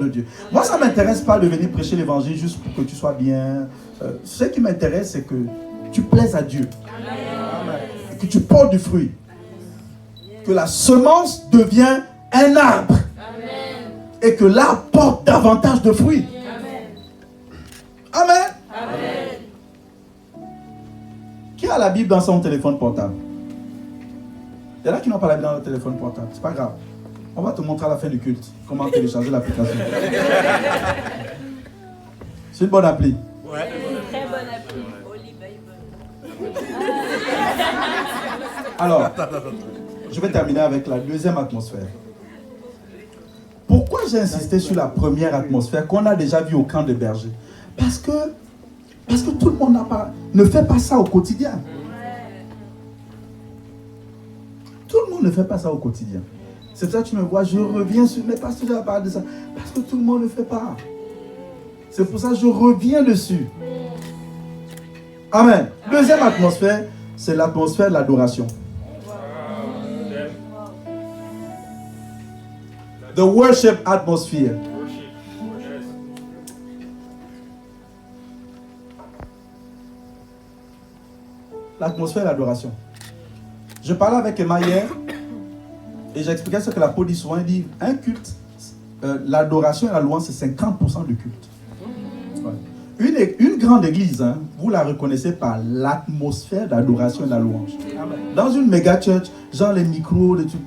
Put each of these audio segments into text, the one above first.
de Dieu. Moi, ça ne m'intéresse pas de venir prêcher l'évangile juste pour que tu sois bien. Ce qui m'intéresse, c'est que tu plaises à Dieu. Amen. Que tu portes du fruit. Que la semence devienne un arbre. Amen. Et que l'arbre porte davantage de fruits. Amen. Amen. Amen. Qui a la Bible dans son téléphone portable? Il y en a qui n'ont pas la Bible dans leur téléphone portable. C'est pas grave. On va te montrer à la fin du culte comment télécharger l'application. C'est une bonne appli. Ouais. Très bonne appli. Holy Bible. Alors, je vais terminer avec la deuxième atmosphère. Pourquoi j'ai insisté sur la première atmosphère qu'on a déjà vue au camp des bergers? Parce que tout le monde ne fait pas ça au quotidien. Tout le monde ne fait pas ça au quotidien. C'est pour ça que tu me vois, je reviens sur... Mais parce que tu as parlé de ça. Parce que tout le monde ne le fait pas. C'est pour ça que je reviens dessus. Amen. Deuxième atmosphère, c'est l'atmosphère de l'adoration. The worship atmosphere. L'atmosphère de l'adoration. Je parlais avec Emma hier et j'expliquais ce que la Paul dit souvent. Il dit, un culte, l'adoration et la louange, c'est 50% du culte. Ouais. Une grande église, hein, vous la reconnaissez par l'atmosphère d'adoration et de la louange. Amen. Dans une méga church, genre les micros, les trucs,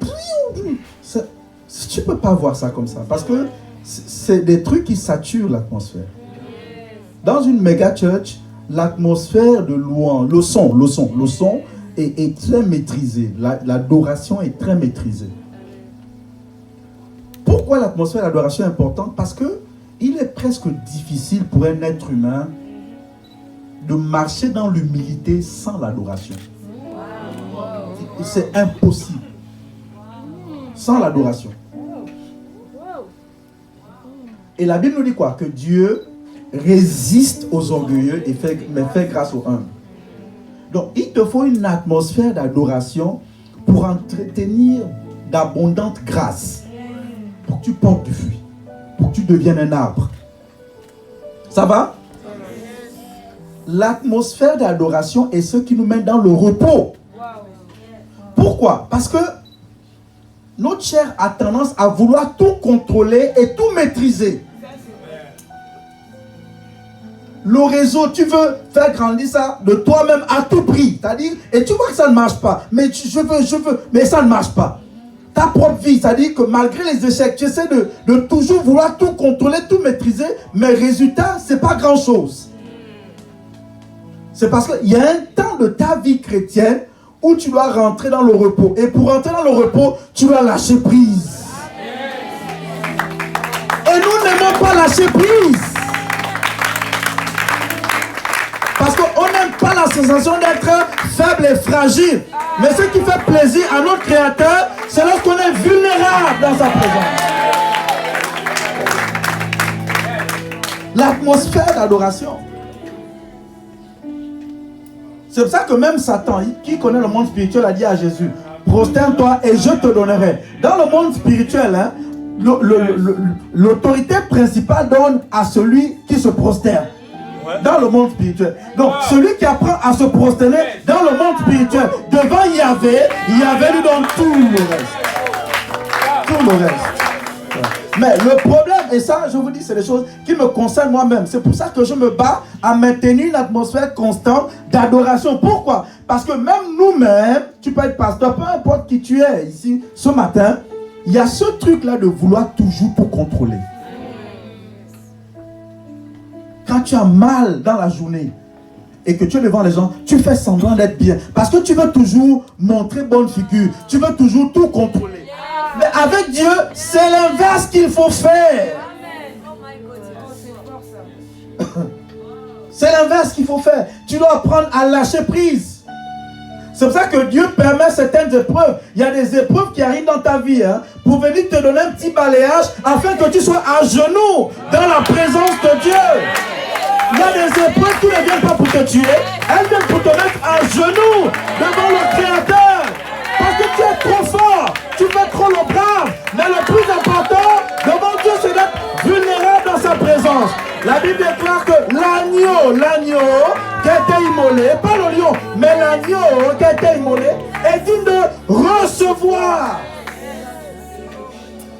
tu ne peux pas voir ça comme ça. Parce que c'est des trucs qui saturent l'atmosphère. Dans une méga church, l'atmosphère de louange, le son est très maîtrisé. L'adoration est très maîtrisée. Pourquoi l'atmosphère de l'adoration est importante? Parce que il est presque difficile pour un être humain de marcher dans l'humilité sans l'adoration. C'est impossible. Sans l'adoration. Et la Bible nous dit quoi? Que Dieu résiste aux orgueilleux mais fait grâce aux humbles. Donc, il te faut une atmosphère d'adoration pour entretenir d'abondantes grâces. Pour que tu portes du fruit. Pour que tu deviennes un arbre. Ça va? L'atmosphère d'adoration est ce qui nous mène dans le repos. Pourquoi? Parce que notre chair a tendance à vouloir tout contrôler et tout maîtriser. Le réseau, tu veux faire grandir ça de toi-même à tout prix. C'est-à-dire, et tu vois que ça ne marche pas. Mais je veux, mais ça ne marche pas. Ta propre vie, c'est-à-dire que malgré les échecs, tu essaies de toujours vouloir tout contrôler, tout maîtriser, mais résultat, c'est pas grand-chose. C'est parce qu'il y a un temps de ta vie chrétienne où tu dois rentrer dans le repos. Et pour rentrer dans le repos, tu dois lâcher prise. Et nous n'aimons pas lâcher prise. Parce qu'on n'aime pas la sensation d'être faible et fragile. Mais ce qui fait plaisir à notre Créateur, c'est lorsqu'on est vulnérable dans sa présence. L'atmosphère d'adoration. C'est pour ça que même Satan, qui connaît le monde spirituel, a dit à Jésus, prosterne-toi et je te donnerai. Dans le monde spirituel, hein, l'autorité principale donne à celui qui se prosterne. Dans le monde spirituel. Donc, celui qui apprend à se prosterner dans le monde spirituel, devant Yahvé lui donne tout le reste. Tout le reste. Mais le problème, et ça, je vous dis, c'est des choses qui me concernent moi-même. C'est pour ça que je me bats à maintenir une atmosphère constante d'adoration. Pourquoi? Parce que même nous-mêmes, tu peux être pasteur, peu importe qui tu es ici, ce matin, il y a ce truc-là de vouloir toujours tout contrôler. Quand tu as mal dans la journée et que tu es devant les gens, tu fais semblant d'être bien. Parce que tu veux toujours montrer bonne figure. Tu veux toujours tout contrôler. Mais avec Dieu, c'est l'inverse qu'il faut faire. C'est l'inverse qu'il faut faire. Tu dois apprendre à lâcher prise. C'est pour ça que Dieu permet certaines épreuves. Il y a des épreuves qui arrivent dans ta vie pour venir te donner un petit balayage afin que tu sois à genoux dans la présence de Dieu. Il y a des épreuves qui ne viennent pas pour te tuer. Elles viennent pour te mettre à genoux devant le Créateur. Parce que tu es trop fort. Tu fais trop le brave. Mais le plus important devant Dieu, c'est d'être vulnérable. La Bible déclare que l'agneau qui a été immolé, pas le lion, mais l'agneau qui a été immolé est digne de recevoir.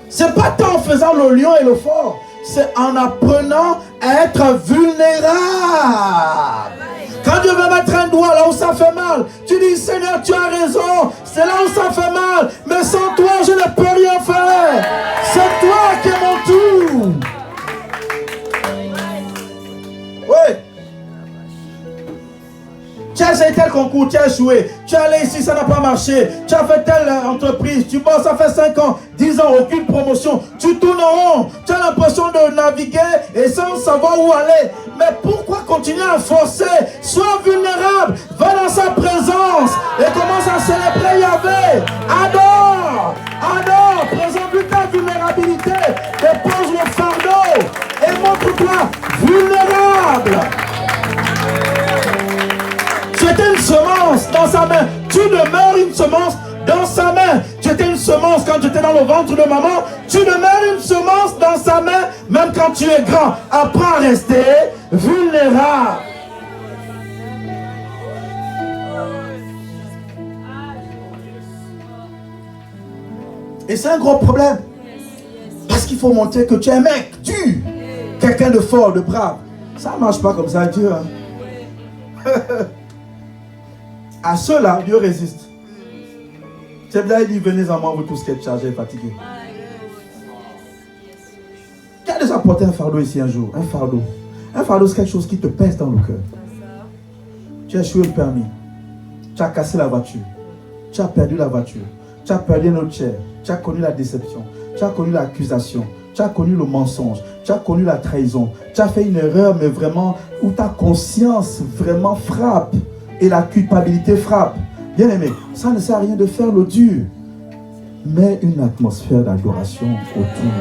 C'est pas tant en faisant le lion et le fort, c'est en apprenant à être vulnérable. Quand Dieu veut mettre un doigt là où ça fait mal, tu dis Seigneur, tu as raison, c'est là où ça fait mal, mais sans toi je ne peux rien faire. C'est toi qui es mon tout. Oui. Tu as essayé tel concours, tu as échoué. Tu es allé ici, ça n'a pas marché. Tu as fait telle entreprise, tu bosses, ça fait 5 ans, 10 ans, aucune promotion. Tu tournes en rond. Tu as l'impression de naviguer et sans savoir où aller. Mais pourquoi continuer à forcer? Sois vulnérable, va dans sa présence et commence à célébrer Yahvé. Adore, présente-lui ta vulnérabilité. Dépose le fardeau et montre-toi vulnérable. Tu étais une semence dans sa main. Tu demeures une semence dans sa main. Tu étais une semence quand tu étais dans le ventre de maman. Tu demeures une semence dans sa main, même quand tu es grand. Apprends à rester vulnérable. Et c'est un gros problème. Parce qu'il faut montrer que tu es un mec dur. Quelqu'un de fort, de brave. Ça ne marche pas comme ça, Dieu. Hein? À ceux-là, Dieu résiste. C'est bien, il dit, venez en moi, vous tous qui êtes chargés et fatigués. Qui a déjà porté un fardeau ici un jour? Un fardeau. Un fardeau, c'est quelque chose qui te pèse dans le cœur. Tu as échoué le permis. Tu as cassé la voiture. Tu as perdu la voiture. Tu as perdu un autre chair. Tu as connu la déception. Tu as connu l'accusation. Tu as connu le mensonge. Tu as connu la trahison. Tu as fait une erreur, mais vraiment, où ta conscience vraiment frappe. Et la culpabilité frappe. Bien aimé, ça ne sert à rien de faire le dur. Mais une atmosphère d'adoration autour.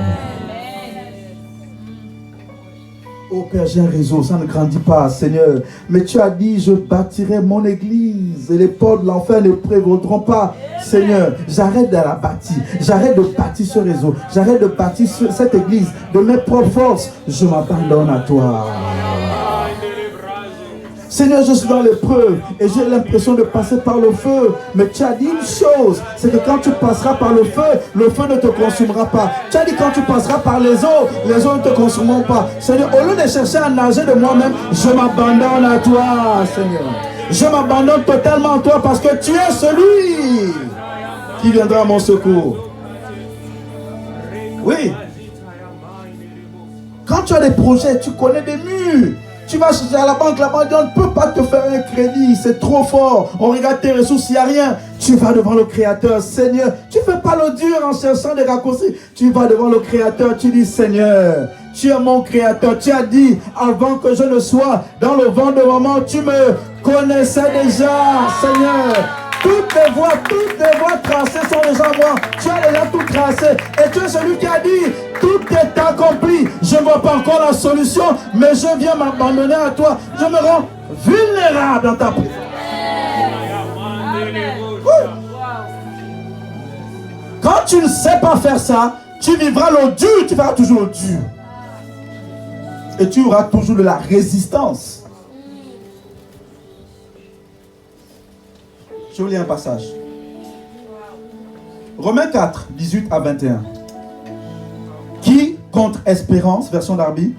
Oh Père, j'ai un réseau, ça ne grandit pas, Seigneur. Mais tu as dit, je bâtirai mon église et les portes de l'enfer ne prévaudront pas. Seigneur, j'arrête de la bâtir. J'arrête de bâtir ce réseau. J'arrête de bâtir cette église de mes propres forces. Je m'abandonne à toi. Seigneur, je suis dans l'épreuve et j'ai l'impression de passer par le feu. Mais tu as dit une chose, c'est que quand tu passeras par le feu ne te consumera pas. Tu as dit quand tu passeras par les eaux ne te consumeront pas. Seigneur, au lieu de chercher à nager de moi-même, je m'abandonne à toi, Seigneur. Je m'abandonne totalement à toi parce que tu es celui qui viendra à mon secours. Oui. Quand tu as des projets, tu connais des murs. Tu vas chercher à la banque dit on ne peut pas te faire un crédit, c'est trop fort. On regarde tes ressources, il n'y a rien. Tu vas devant le Créateur, Seigneur. Tu ne fais pas le dur en cherchant des raccourcis. Tu vas devant le Créateur, tu dis Seigneur, tu es mon Créateur. Tu as dit avant que je ne sois dans le ventre de maman, tu me connaissais déjà, Seigneur. Toutes les voies tracées sont déjà moi. Tu as déjà tout tracé. Et tu es celui qui a dit, tout est accompli. Je ne vois pas encore la solution, mais je viens m'abandonner à toi. Je me rends vulnérable dans ta présence. Quand tu ne sais pas faire ça, tu vivras le dur, tu feras toujours le dur. Et tu auras toujours de la résistance. Je vous lis un passage. Romains 4, 18 à 21. Qui, contre espérance, version d'Arby,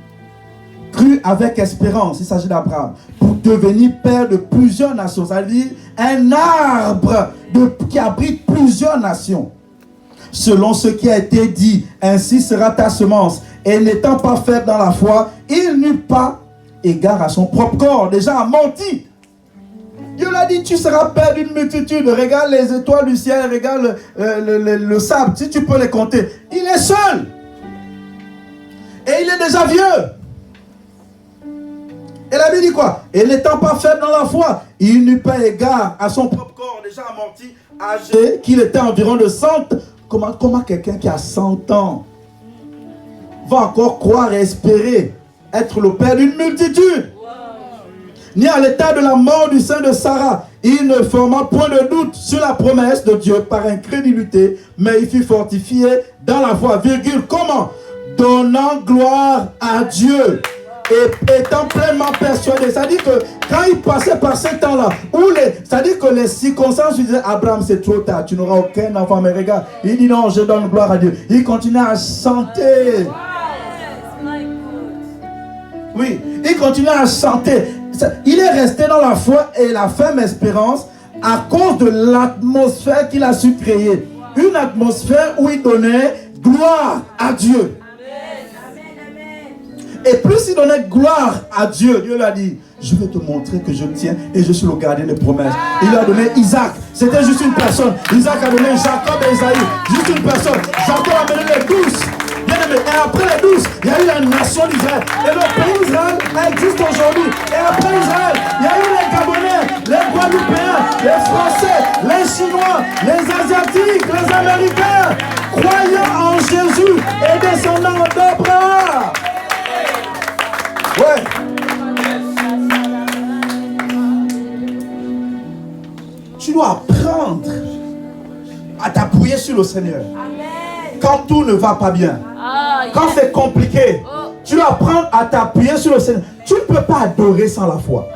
crut avec espérance, il s'agit d'Abraham, pour devenir père de plusieurs nations, c'est-à-dire un arbre qui abrite plusieurs nations. Selon ce qui a été dit, ainsi sera ta semence. Et n'étant pas faible dans la foi, il n'eut pas égard à son propre corps, déjà a menti. Dieu l'a dit, tu seras père d'une multitude. Regarde les étoiles du ciel, regarde le sable, si tu peux les compter. Il est seul. Et il est déjà vieux. Et la Bible dit quoi? Et n'étant pas faible dans la foi, il n'eut pas égard à son propre corps, déjà amorti, âgé, qu'il était environ de 100. Comment quelqu'un qui a 100 ans va encore croire et espérer être le père d'une multitude? Ni à l'état de la mort du sein de Sarah, il ne forma point de doute sur la promesse de Dieu par incrédulité, mais il fut fortifié dans la foi, virgule, comment? Donnant gloire à Dieu. Et étant pleinement persuadé, c'est-à-dire que quand il passait par ces temps-là, c'est-à-dire que les circonstances lui disaient, Abraham, c'est trop tard, tu n'auras aucun enfant, mais regarde, il dit non, je donne gloire à Dieu. Il continue à chanter. Oui, il continue à chanter. Il est resté dans la foi et la ferme espérance à cause de l'atmosphère qu'il a su créer. Une atmosphère où il donnait gloire à Dieu. Et plus il donnait gloire à Dieu, Dieu lui a dit, je vais te montrer que je tiens et je suis le gardien des promesses. Il lui a donné Isaac, c'était juste une personne. Isaac a donné Jacob et Isaïe, juste une personne. Jacob a donné les 12. Bien aimé. Et après les 12, il y a eu la nation d'Israël. Et le pays d'Israël existe aujourd'hui. Et après Israël, il y a eu les Gabonais, les Guadeloupéens, les Français, les Chinois, les Asiatiques, les Américains, croyant en Jésus et descendants d'Abraham. Ouais. Tu dois apprendre à t'appuyer sur le Seigneur. Quand tout ne va pas bien, quand c'est compliqué, tu dois apprendre à t'appuyer sur le Seigneur. Tu ne peux pas adorer sans la foi.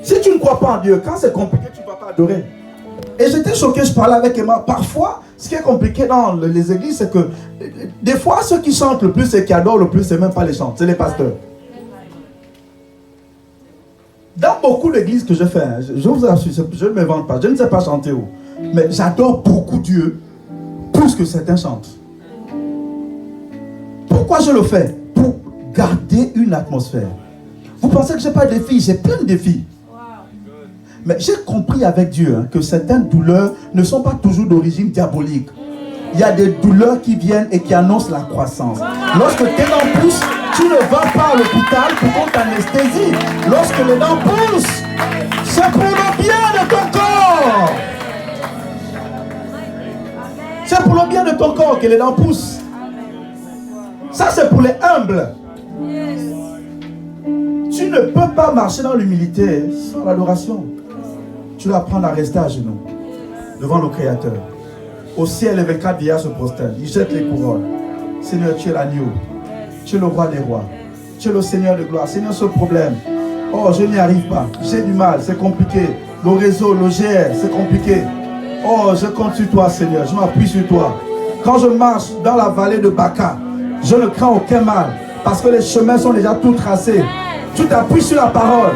Si tu ne crois pas en Dieu, quand c'est compliqué, tu ne vas pas adorer. Et j'étais choqué, je parlais avec Emma. Parfois, ce qui est compliqué dans les églises, c'est que des fois, ceux qui chantent le plus et qui adorent le plus, c'est même pas les chants, c'est les pasteurs. Dans beaucoup d'églises que je fais, je vous assure, je ne me vante pas, je ne sais pas chanter où, mais j'adore beaucoup Dieu, plus que certains chantent. Pourquoi je le fais? Pour garder une atmosphère. Vous pensez que je n'ai pas de défis? J'ai plein de défis. Mais j'ai compris avec Dieu que certaines douleurs ne sont pas toujours d'origine diabolique. Il y a des douleurs qui viennent et qui annoncent la croissance. Lorsque tes dents poussent, tu ne vas pas à l'hôpital pour qu'on t'anesthésie. Lorsque les dents poussent, c'est pour le bien de ton corps. C'est pour le bien de ton corps que les dents poussent. Ça, c'est pour les humbles. Tu ne peux pas marcher dans l'humilité sans l'adoration. Tu dois apprendre à rester à genoux devant le Créateur. Au ciel, les 24 vieillards se prosternent. Ils jettent les couronnes. Seigneur, tu es l'agneau. Tu es le roi des rois. Tu es le Seigneur de gloire. Seigneur, ce problème. Oh, je n'y arrive pas. J'ai du mal. C'est compliqué. Le réseau, le GR, c'est compliqué. Oh, je compte sur toi, Seigneur. Je m'appuie sur toi. Quand je marche dans la vallée de Baka, je ne crains aucun mal. Parce que les chemins sont déjà tout tracés. Tu t'appuies sur la parole.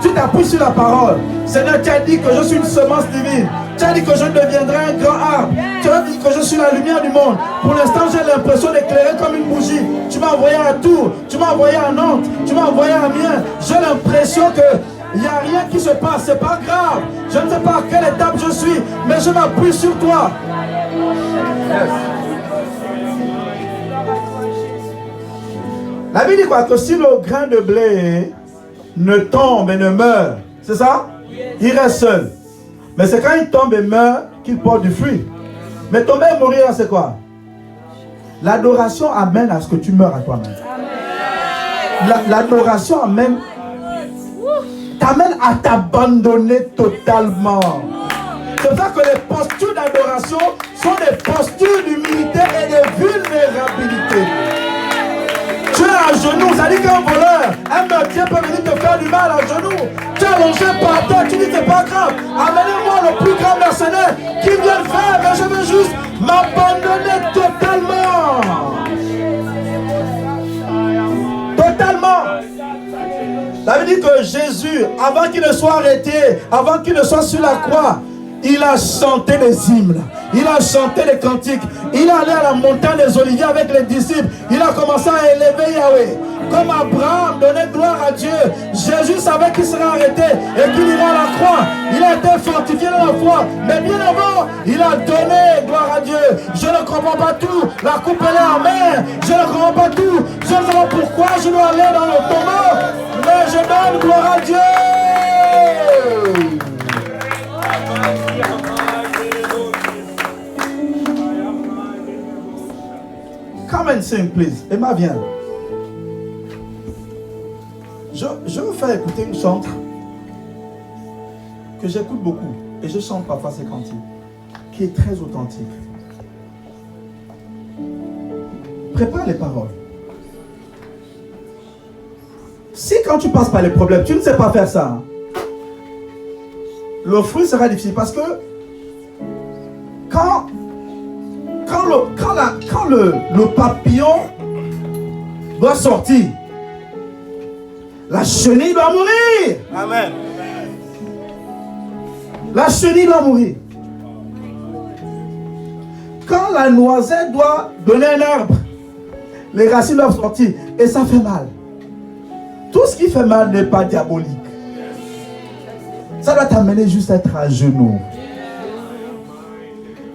Tu t'appuies sur la parole. Seigneur, tu as dit que je suis une semence divine. Tu as dit que je deviendrai un grand arbre. Tu as dit que je suis la lumière du monde. Pour l'instant, j'ai l'impression d'éclairer comme une bougie. Tu m'as envoyé à Tours. Tu m'as envoyé à Nantes. Tu m'as envoyé à Amiens. J'ai l'impression que il n'y a rien qui se passe. C'est pas grave. Je ne sais pas à quelle étape je suis. Mais je m'appuie sur toi. Yes. La Bible dit quoi? Que si le grain de blé ne tombe et ne meurt, c'est ça? Il reste seul. Mais c'est quand il tombe et meurt qu'il porte du fruit. Mais tomber et mourir, c'est quoi? L'adoration amène à ce que tu meurs à toi-même. L'adoration t'amène à t'abandonner totalement. C'est pour ça que les postures d'adoration sont des postures d'humilité et de vulnérabilité. Tu es à genoux, ça dit qu'un voleur, un meurtrier peut venir te faire du mal à genoux. Tu es allongé par terre, tu dis c'est pas grave. Amenez-moi le plus grand mercenaire qui vient le faire, mais je veux juste m'abandonner totalement. Totalement. Ça veut dire que Jésus, avant qu'il ne soit arrêté, avant qu'il ne soit sur la croix, il a chanté des hymnes, il a chanté des cantiques, il est allé à la montagne des Oliviers avec les disciples, il a commencé à élever Yahweh. Comme Abraham donnait gloire à Dieu, Jésus savait qu'il serait arrêté et qu'il irait à la croix. Il a été fortifié dans la foi, mais bien avant, il a donné gloire à Dieu. Je ne comprends pas tout, la coupe elle est en mer, je ne comprends pas tout, je ne sais pas pourquoi je dois aller dans le tombeau, mais je donne gloire à Dieu. Come and sing, please. Emma, viens. Je veux faire écouter une chante que j'écoute beaucoup. Et je chante parfois ces cantiques, qui est très authentique. Prépare les paroles. Si quand tu passes par les problèmes, tu ne sais pas faire ça, le fruit sera difficile parce que quand le papillon doit sortir, la chenille doit mourir. Amen. La chenille doit mourir. Quand la noisette doit donner un arbre, les racines doivent sortir et ça fait mal. Tout ce qui fait mal n'est pas diabolique. Ça doit t'amener juste à être à genoux.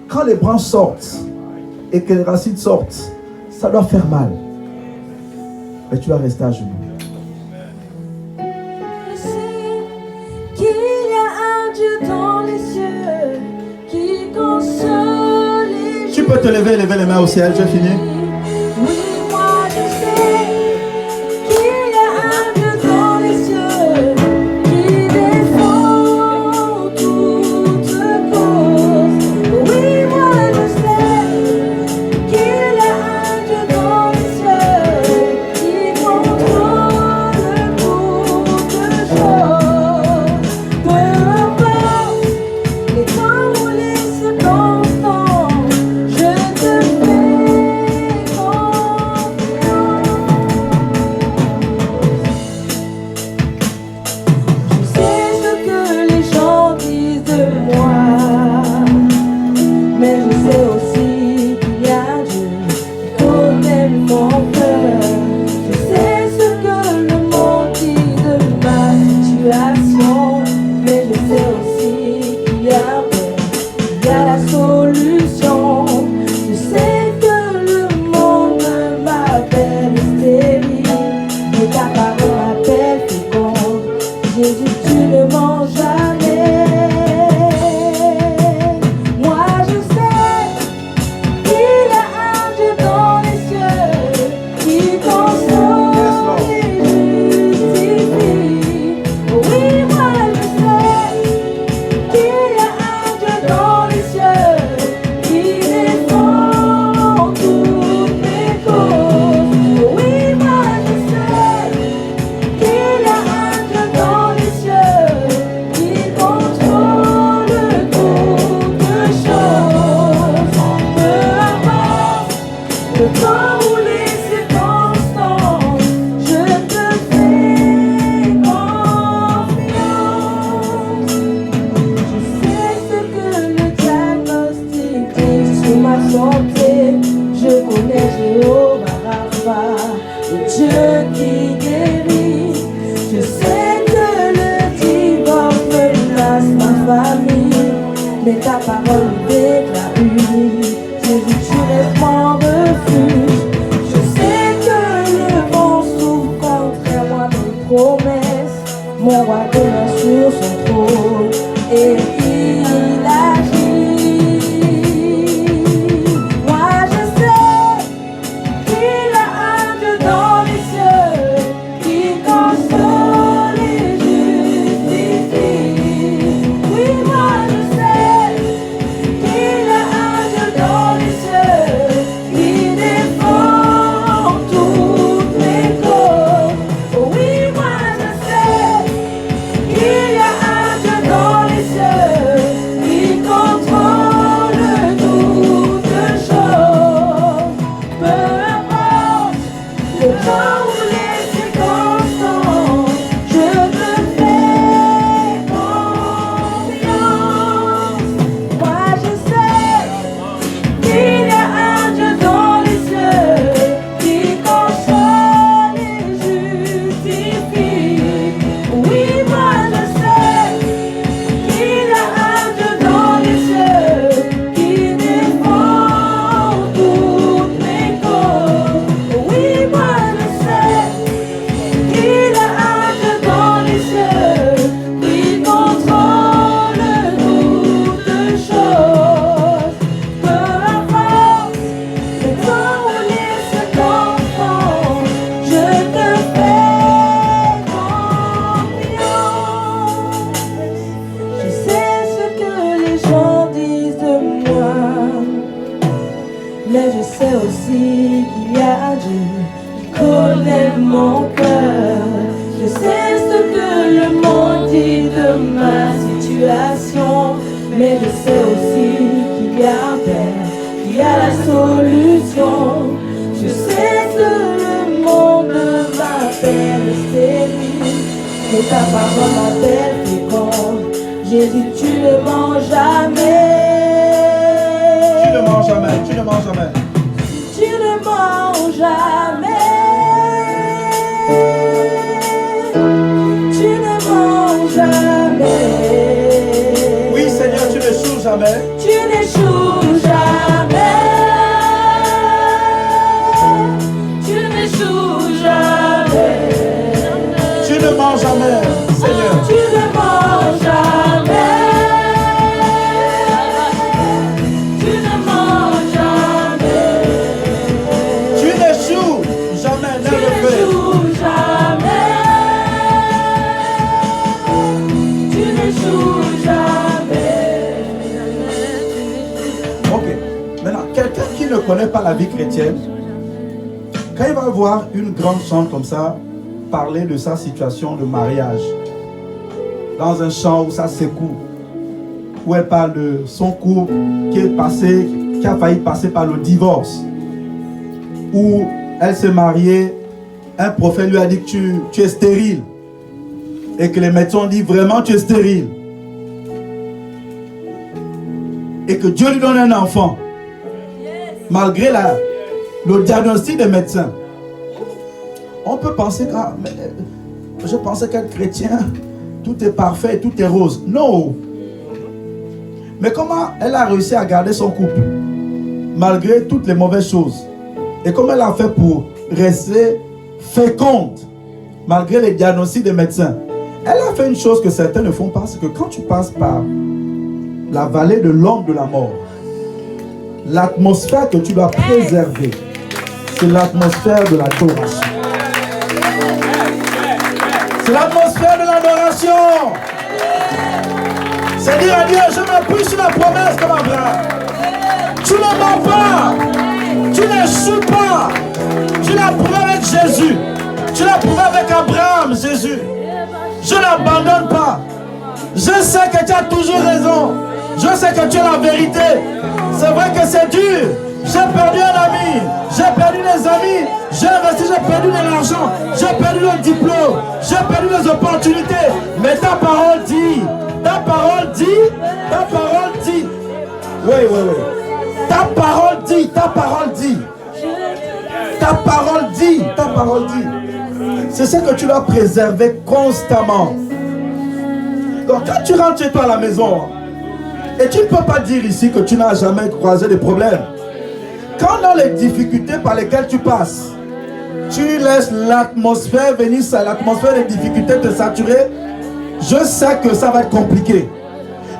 Quand les branches sortent et que les racines sortent, ça doit faire mal. Mais tu dois rester à genoux. Je sais qu'il y a un Dieu dans les cieux qui console les Tu peux te lever les mains au ciel, j'ai fini. Oui, moi je sais qu'il y a un Dieu dans les cieux qui défend toute cause. Oui, moi je sais qu'il y a un Dieu dans les cieux qui contrôle toutes choses. Peu importe les temps ou les circonstances, je te fais confiance. Je sais ce que les gens disent de moi, mais je sais aussi qu'il y a Dieu qui connaît mon cœur. Je sais ce que le monde dit de ma situation, mais je sais aussi qu'il y a paix, qu'il y a la solution. Je sais que le monde m'appelle stérile, mais ta parole m'appelle féconde. Jésus, tu ne mens jamais. Moi je sais qu'il y a un Dieu dans les cieux qui console et justifie. Oui, moi je sais qu'il y a un Dieu dans les cieux qui défend toutes mes causes. Oui, moi je sais qu'il y a un Dieu dans les cieux qui contrôle toutes choses. Peu importe le temps ou les circonstances, je te fais confiance. Je sais ce que le diagnostic dit sur ma santé. Je connais Jéhovah Rapha, le Dieu qui guérit. Je sais que le divorce menace ma famille, mais ta parole déclare unie. Jésus, tu restes mon refuge. Je sais que le vent souffle contre moi mes promesses. Mon roi demeure sur son trône et il agit. Moi je sais qu'il a un Dieu dans les cieux qui console et justifie. Oui, moi je sais qu'il a un Dieu dans les cieux qui défend toutes mes causes. Oui, moi je sais qu'il y a un Dieu dans les cieux qui contrôle toutes choses. Peu importe le temps ou les circonstances, je te fais confiance. Moi je sais qu'il y a un Dieu dans les cieux qui console et justifie. Oui, moi je sais qu'il y a un Dieu dans les cieux qui défend toutes mes causes. Oui, moi je sais qu'il y a un Dieu dans les cieux qui contrôle toutes choses. Peu importe le temps ou les circonstances, je te fais confiance. Je sais ce que les gens disent de moi, mais je sais aussi qu'il y a Dieu qui connaît mon cœur. Je mais ta parole m'appelle féconde. Jésus, tu ne mens jamais. Tu ne mens jamais, tu ne mens jamais. Tu ne mens jamais. Tu ne mens jamais. Oui, Seigneur, tu n'échoues jamais. Tu n'échoues jamais. Tu n'échoues jamais. Tu ne mens jamais, Seigneur. Tu ne mens jamais. Tu ne mens jamais. Tu n'échoues jamais, Tu never fail. n'échoues jamais. Tu n'échoues jamais. Ok. Maintenant, quelqu'un qui ne connaît pas la vie chrétienne, quand il va voir une grande chante comme ça, parler de sa situation de mariage, dans un chant où ça secoue, où elle parle de son couple qui a failli passer par le divorce, où elle s'est mariée, un prophète lui a dit que tu es stérile, et que les médecins ont dit vraiment tu es stérile, et que Dieu lui donne un enfant, malgré le diagnostic des médecins. On peut penser que je pensais qu'être chrétien, tout est parfait, tout est rose. Non. Mais comment elle a réussi à garder son couple malgré toutes les mauvaises choses? Et comment elle a fait pour rester féconde malgré les diagnostics des médecins? Elle a fait une chose que certains ne font pas, c'est que quand tu passes par la vallée de l'ombre de la mort, l'atmosphère que tu dois préserver, c'est l'atmosphère de l'adoration. C'est l'atmosphère de l'adoration. C'est dire à Dieu, je m'appuie sur la promesse comme Abraham. Tu ne mens pas. Tu n'échoues pas. Tu l'as prouvé avec Jésus. Tu l'as prouvé avec Abraham, Jésus. Je n'abandonne pas. Je sais que tu as toujours raison. Je sais que tu as la vérité. C'est vrai que c'est dur. J'ai perdu un ami. J'ai perdu des amis. J'ai investi, j'ai perdu de l'argent. J'ai perdu le diplôme. J'ai perdu les opportunités. Mais ta parole dit. Ta parole dit. Ta parole dit. Oui. Ta parole dit. Ta parole dit. Ta parole dit. Ta parole dit. C'est ce que tu dois préserver constamment. Donc quand tu rentres chez toi à la maison, et tu ne peux pas dire ici que tu n'as jamais croisé des problèmes. Quand dans les difficultés par lesquelles tu passes, tu laisses l'atmosphère venir, l'atmosphère des difficultés te saturer, je sais que ça va être compliqué.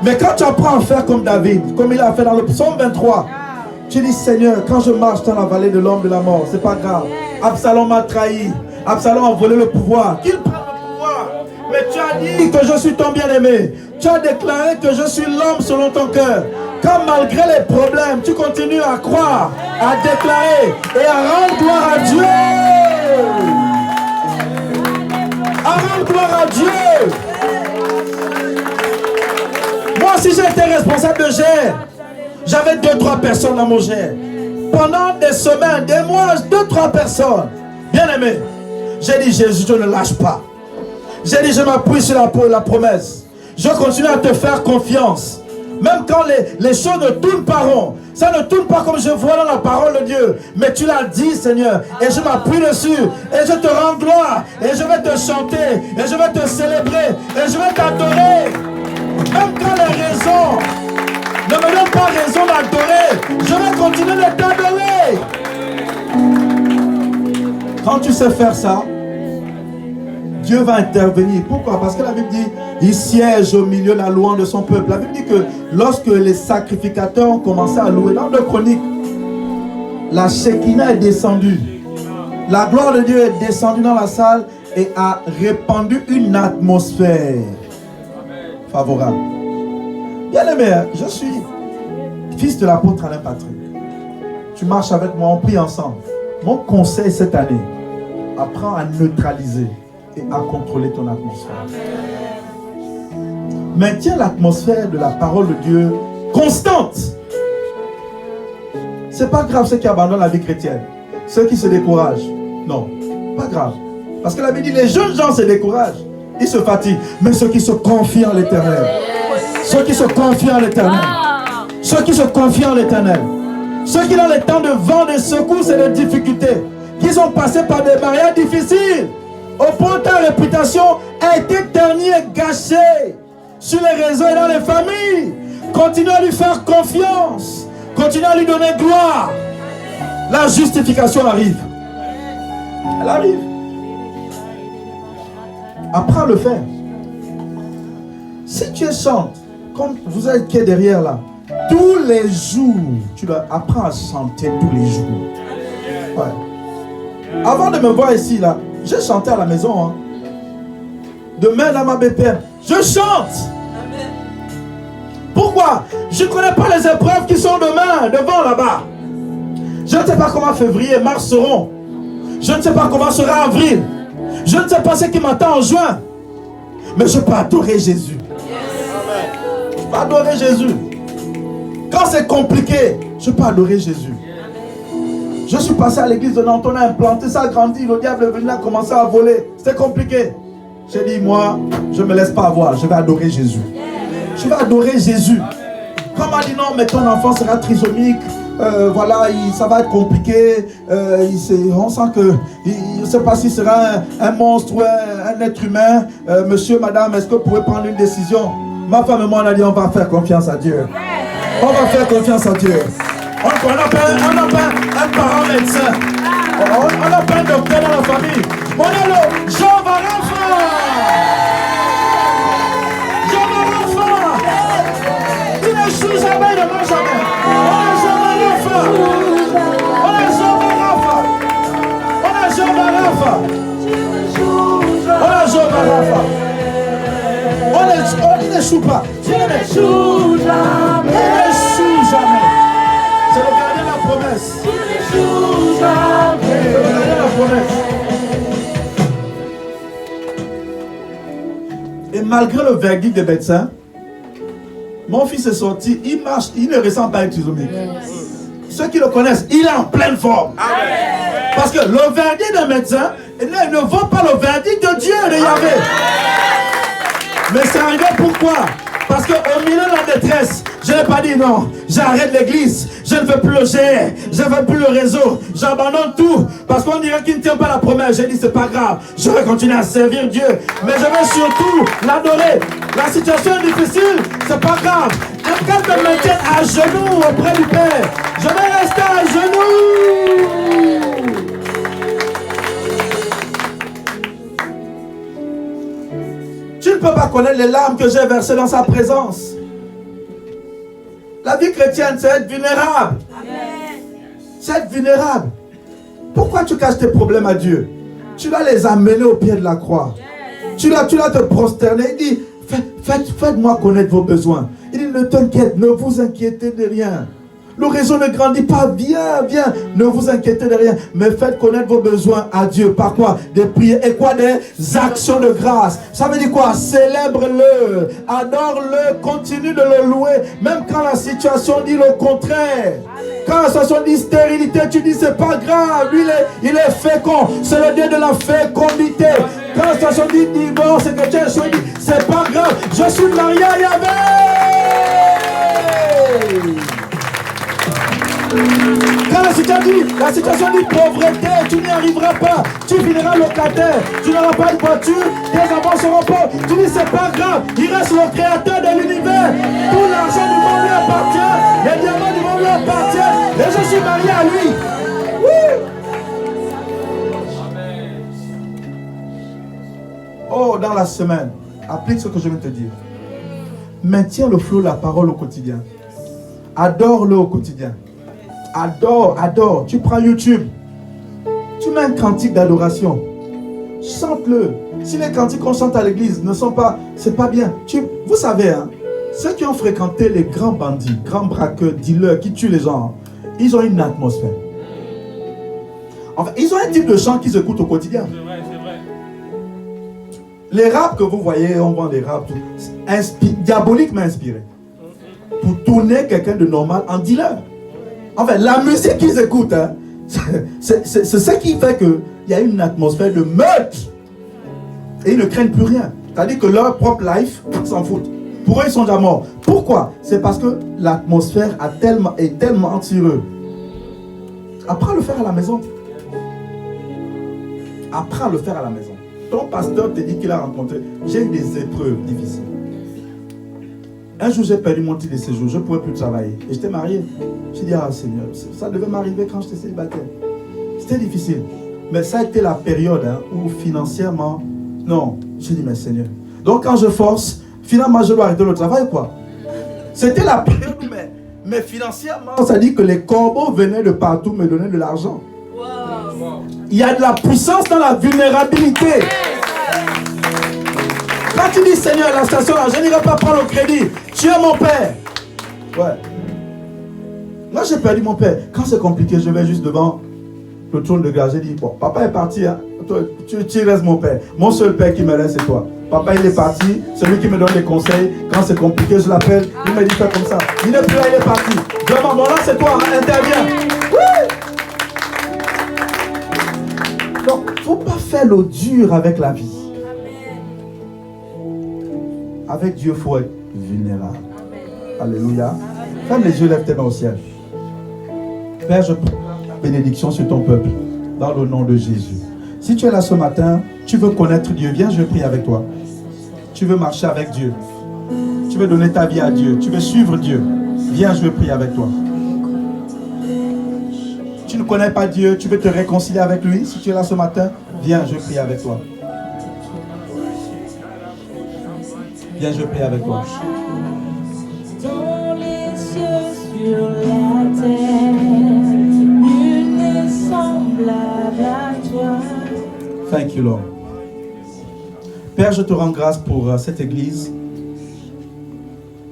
Mais quand tu apprends à faire comme David, comme il a fait dans le psaume 23, tu dis Seigneur, quand je marche dans la vallée de l'ombre de la mort, c'est pas grave. Absalom m'a trahi, Absalom a volé le pouvoir. Qu'il prenne le pouvoir. Mais tu as dit que je suis ton bien-aimé. Tu as déclaré que je suis l'homme selon ton cœur. Quand malgré les problèmes, tu continues à croire, à déclarer et à rendre gloire à Dieu. À rendre gloire à Dieu. Moi, si j'étais responsable de GER, j'avais 2-3 personnes dans mon GER. Pendant des semaines, des mois, 2-3 personnes. Bien aimé, j'ai dit Jésus, je ne lâche pas. J'ai dit je m'appuie sur la promesse. Je continue à te faire confiance. Même quand les choses ne tournent pas rond. Ça ne tourne pas comme je vois dans la parole de Dieu. Mais tu l'as dit, Seigneur. Et je m'appuie dessus. Et je te rends gloire. Et je vais te chanter. Et je vais te célébrer. Et je vais t'adorer. Même quand les raisons ne me donnent pas raison d'adorer, je vais continuer de t'adorer. Quand tu sais faire ça, Dieu va intervenir. Pourquoi? Parce que la Bible dit, il siège au milieu de la louange de son peuple. La Bible dit que lorsque les sacrificateurs ont commencé à louer, dans 2 Chroniques, la Shekinah est descendue. La gloire de Dieu est descendue dans la salle et a répandu une atmosphère favorable. Bien aimé, je suis fils de l'apôtre Alain Patrick. Tu marches avec moi, on prie ensemble. Mon conseil cette année, apprends à neutraliser et à contrôler ton atmosphère. Maintiens l'atmosphère de la parole de Dieu constante. C'est pas grave ceux qui abandonnent la vie chrétienne, ceux qui se découragent. Non, pas grave. Parce que la Bible dit les jeunes gens se découragent. ils se fatiguent. Mais ceux qui se confient en l'Éternel, ceux qui se confient en l'Éternel, ceux qui se confient en l'Éternel, ceux qui dans les temps de vent, de secousses et de difficultés, qui sont passés par des barrières difficiles, au point que ta réputation a été ternie et gâchée sur les réseaux et dans les familles. Continue à lui faire confiance. Continue à lui donner gloire. La justification arrive. Elle arrive. Apprends à le faire. Si tu chantes, comme vous êtes qui est derrière là, tous les jours, tu dois apprendre à chanter tous les jours. Ouais. Avant de me voir ici là, j'ai chanté à la maison. Hein. Demain dans ma BPM, je chante. Pourquoi? Je ne connais pas les épreuves qui sont demain, devant là-bas. Je ne sais pas comment février, mars seront. Je ne sais pas comment sera avril. Je ne sais pas ce qui m'attend en juin. Mais je peux adorer Jésus. Je peux adorer Jésus. Quand c'est compliqué, je peux adorer Jésus. Je suis passé à l'église de Nantes, on a implanté, ça a grandi, le diable est venu, a commencé à voler. C'était compliqué. J'ai dit, moi, je ne me laisse pas avoir, je vais adorer Jésus. Je vais adorer Jésus. Quand on m'a dit non, mais ton enfant sera trisomique, voilà, ça va être compliqué. On sent que, je ne sais pas s'il sera un monstre ou un être humain. Monsieur, madame, est-ce que vous pouvez prendre une décision? Ma femme et moi, on a dit, on va faire confiance à Dieu. On va faire confiance à Dieu. On n'a pas un parent médecin. On n'a pas un docteur dans la famille. On est le Jean Barafa. Jean Barafa. Il ne joue jamais, il ne mange jamais. On est Jean Barafa. On est Jean Barafa. On est Jean Barafa. On est Jean Barafa. On n'échoue pas. Tu n'échoues jamais. Il n'échoue jamais. C'est le gardien de la promesse. Tu n'échoues jamais. C'est le gardien de la promesse. Et malgré le verdict des médecins, mon fils est sorti, il marche, il ne ressent pas un trisomique. Ceux qui le connaissent, il est en pleine forme. Amen. Parce que le verdict des médecins ne vaut pas le verdict de Dieu, de Yahvé. Mais c'est arrivé pourquoi? Parce qu'au milieu de la détresse, je n'ai pas dit non, j'arrête l'église, je ne veux plus le GR, je ne veux plus le réseau, j'abandonne tout, parce qu'on dirait qu'il ne tient pas la promesse. J'ai dit c'est pas grave, je vais continuer à servir Dieu, mais je vais surtout l'adorer. La situation est difficile, c'est pas grave. Quand je me tiens à genoux auprès du Père, je vais rester à genoux. Tu ne peux pas connaître les larmes que j'ai versées dans sa présence. La vie chrétienne, c'est être vulnérable. C'est être vulnérable. Pourquoi tu caches tes problèmes à Dieu? Tu dois les amener au pied de la croix. Tu dois te prosterner. Il dit, faites-moi connaître vos besoins. Il dit, ne t'inquiète, ne vous inquiétez de rien. Le réseau ne grandit pas, viens, ne vous inquiétez de rien, mais faites connaître vos besoins à Dieu. Par quoi? Des prières et quoi? Des actions de grâce. Ça veut dire quoi? Célèbre-le, adore-le, continue de le louer, même quand la situation dit le contraire. Quand la situation dit stérilité, tu dis c'est pas grave, lui il est fécond, c'est le Dieu de la fécondité. Quand la situation dit divorce et que tu es choisi, c'est pas grave, je suis marié à Yahvé. Quand la situation dit pauvreté, tu n'y arriveras pas, tu finiras locataire, tu n'auras pas de voiture, tes enfants seront pauvres. Tu dis c'est pas grave, il reste le créateur de l'univers. Tout l'argent du monde lui appartient, les diamants du monde lui appartiennent, et je suis marié à lui. Oh, dans la semaine, applique ce que je viens de te dire. Maintiens le flot de la parole au quotidien. Adore-le au quotidien. Adore. Tu prends YouTube. Tu mets un cantique d'adoration. Chante-le. Si les cantiques qu'on chante à l'église ne sont pas... C'est pas bien. Vous savez, hein, ceux qui ont fréquenté les grands bandits, grands braqueurs, dealers, qui tuent les gens, ils ont une atmosphère. Enfin, ils ont un type de chant qu'ils écoutent au quotidien. C'est vrai. Les raps que vous voyez, on vend des raps, diabolique m'a inspiré. Pour tourner quelqu'un de normal en dealer. Enfin, la musique qu'ils écoutent, hein, c'est ce qui fait qu'il y a une atmosphère de meurtre. Et ils ne craignent plus rien. C'est-à-dire que leur propre life, ils s'en foutent. Pour eux, ils sont déjà morts. Pourquoi? C'est parce que l'atmosphère est tellement sur eux. Apprends à le faire à la maison. Apprends à le faire à la maison. Ton pasteur te dit qu'il a rencontré. J'ai eu des épreuves difficiles. Un jour, j'ai perdu mon titre de séjour. Je ne pouvais plus travailler. Et j'étais marié. J'ai dit, ah Seigneur, ça devait m'arriver quand j'étais célibataire. C'était difficile. Mais ça a été la période où financièrement, non, j'ai dit, mais Seigneur. Donc quand je force, finalement, je dois arrêter le travail, quoi. C'était la période où, mais financièrement, ça dit que les corbeaux venaient de partout me donner de l'argent. Wow. Il y a de la puissance dans la vulnérabilité. Quand tu dis, Seigneur, à la station, là, je n'irai pas prendre le crédit. Tu es mon père. Ouais. Moi, j'ai perdu mon père. Quand c'est compliqué, je vais juste devant le trône de grâce. J'ai dit, bon, papa est parti. Hein. Toi, tu restes mon père. Mon seul père qui me reste, c'est toi. Papa, il est parti. Celui qui me donne des conseils. Quand c'est compliqué, je l'appelle. Il me dit, fais comme ça. Il n'est plus là, il est parti. Vraiment, bon, là, c'est toi. Hein, interviens. Oui. Donc, il ne faut pas faire le dur avec la vie. Avec Dieu, il faut être vulnérable. Amen. Alléluia. Ferme les yeux, lève tes mains au ciel. Père, je prie la bénédiction sur ton peuple. Dans le nom de Jésus. Si tu es là ce matin, tu veux connaître Dieu, viens, je prie avec toi. Tu veux marcher avec Dieu. Tu veux donner ta vie à Dieu. Tu veux suivre Dieu. Viens, je prie avec toi. Tu ne connais pas Dieu, tu veux te réconcilier avec lui. Si tu es là ce matin, viens, je prie avec toi. Viens, je prie avec toi. Dans les cieux, sur la terre, nul n'est semblable à toi. Thank you, Lord. Père, je te rends grâce pour cette église.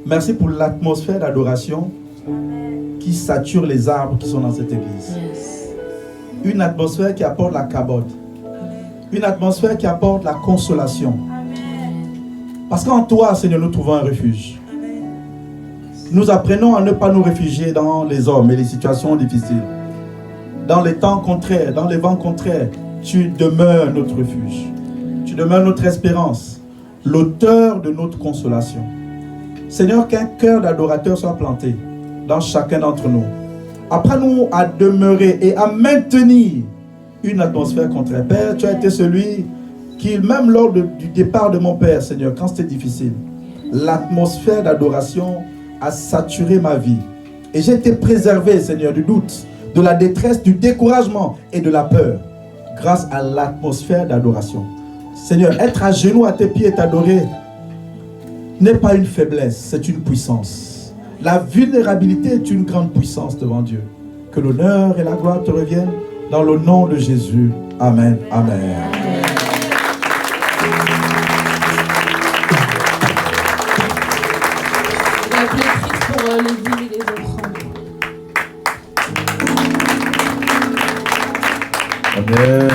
Merci pour l'atmosphère d'adoration qui sature les arbres qui sont dans cette église. Une atmosphère qui apporte la cabode. Une atmosphère qui apporte la consolation. Parce qu'en toi, Seigneur, nous trouvons un refuge. Nous apprenons à ne pas nous réfugier dans les hommes et les situations difficiles. Dans les temps contraires, dans les vents contraires, tu demeures notre refuge. Tu demeures notre espérance, l'auteur de notre consolation. Seigneur, qu'un cœur d'adorateur soit planté dans chacun d'entre nous. Apprends-nous à demeurer et à maintenir une atmosphère contraire. Père, tu as été celui qui, même lors du départ de mon Père, Seigneur, quand c'était difficile, l'atmosphère d'adoration a saturé ma vie. Et j'ai été préservé, Seigneur, du doute, de la détresse, du découragement et de la peur, grâce à l'atmosphère d'adoration. Seigneur, être à genoux à tes pieds et t'adorer n'est pas une faiblesse, c'est une puissance. La vulnérabilité est une grande puissance devant Dieu. Que l'honneur et la gloire te reviennent dans le nom de Jésus. Amen. Amen. Amen.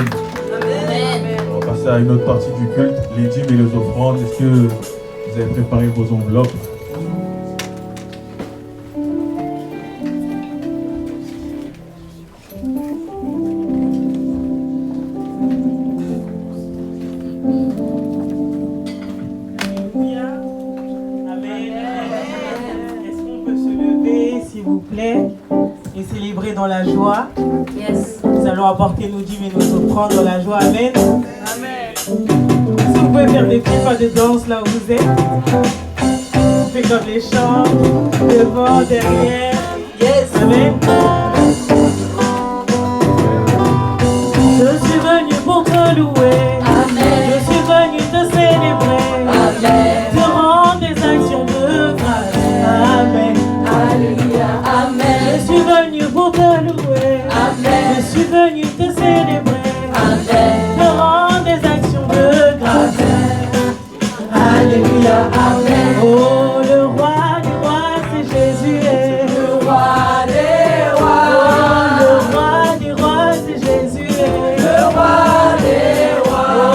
Amen. On va passer à une autre partie du culte, les dîmes et les offrandes. Est-ce que vous avez préparé vos enveloppes? Dans la joie. Yes. Nous allons apporter nos dîmes et nos offrandes dans la joie. Amen. Amen. Si vous pouvez faire des petits pas de danse là où vous êtes. On fait comme les chants, devant, derrière. Yes. Amen. Je suis venu pour te louer. Amen. Je suis venu te célébrer. Amen. Te rendre des actions de grâce. Amen. Alléluia. Amen. Je suis venu pour te louer. Amen. Je suis venu te célébrer. Amen. Te rendre des actions de grâce. Amen. Alléluia. Amen. Oh, le roi du roi, c'est Jésus. Le roi des rois. Oh, le roi du roi, c'est Jésus. Le roi des rois.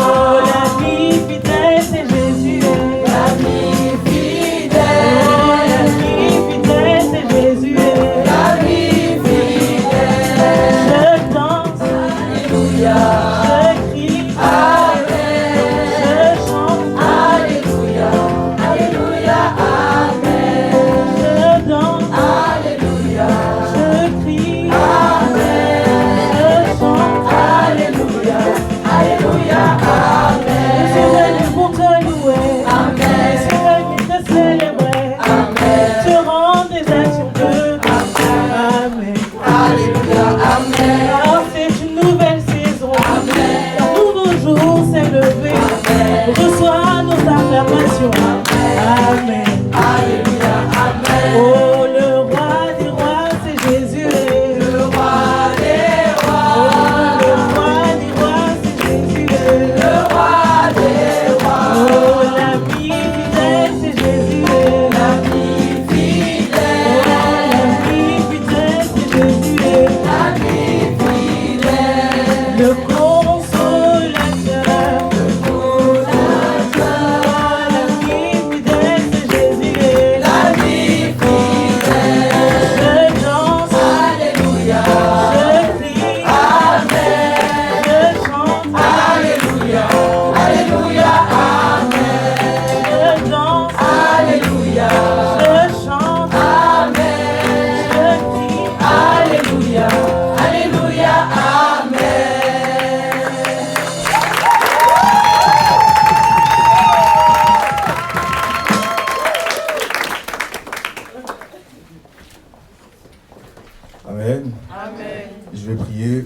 Alléluia, Amen. Je suis venu pour te louer. Amen. Je suis venu te célébrer. Amen. Te rendre des actions de grâce. Amen. Alléluia, Amen. Car c'est une nouvelle saison. Amen. Un nouveau jour s'est levé. Reçois nos acclamations. Amen. Alléluia, Amen. Oh, le roi des rois, c'est Jésus. Le roi des rois. Oh, le roi des rois, c'est Jésus. Le roi des rois. Oh, l'ami fidèle, c'est Jésus. L'ami fidèle. Oh, l'ami fidèle, c'est Jésus. L'ami fidèle. Le consolateur. L'ami fidèle, c'est Jésus. L'ami fidèle. Je danse, Alléluia. je crie, Amen. je chante, Alléluia. Alléluia. Amen. je danse, Alléluia. je chante, Amen. je crie. Alléluia. Alléluia. Amen. Amen. Je vais prier.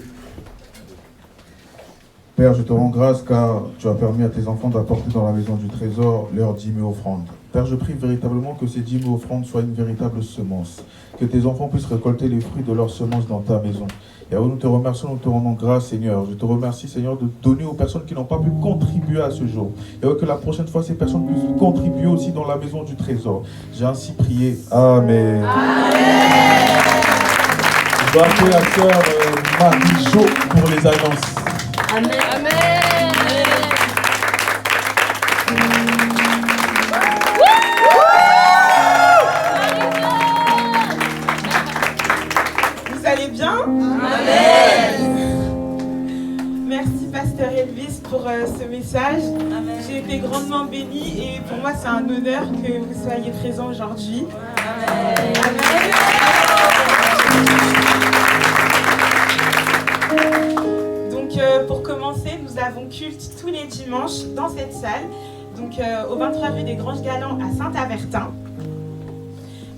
Père, je te rends grâce car tu as permis à tes enfants d'apporter dans la maison du trésor leurs dîmes et offrandes. Père, je prie véritablement que ces dîmes et offrandes soient une véritable semence. Que tes enfants puissent récolter les fruits de leurs semences dans ta maison. Et alors nous te remercions, nous te rendons grâce, Seigneur. Je te remercie, Seigneur, de donner aux personnes qui n'ont pas pu contribuer à ce jour. Et alors que la prochaine fois, ces personnes puissent contribuer aussi dans la maison du trésor. J'ai ainsi prié. Amen. Je dois appeler la sœur Marie-Jo pour les annonces. Amen. Vous allez bien? Amen. Merci Pasteur Elvis pour ce message. J'ai été grandement bénie et pour moi c'est un honneur que vous soyez présents aujourd'hui. Donc pour commencer, nous avons culte tous les dimanches dans cette salle, donc au 23 rue des Granges Galants à Saint-Avertin.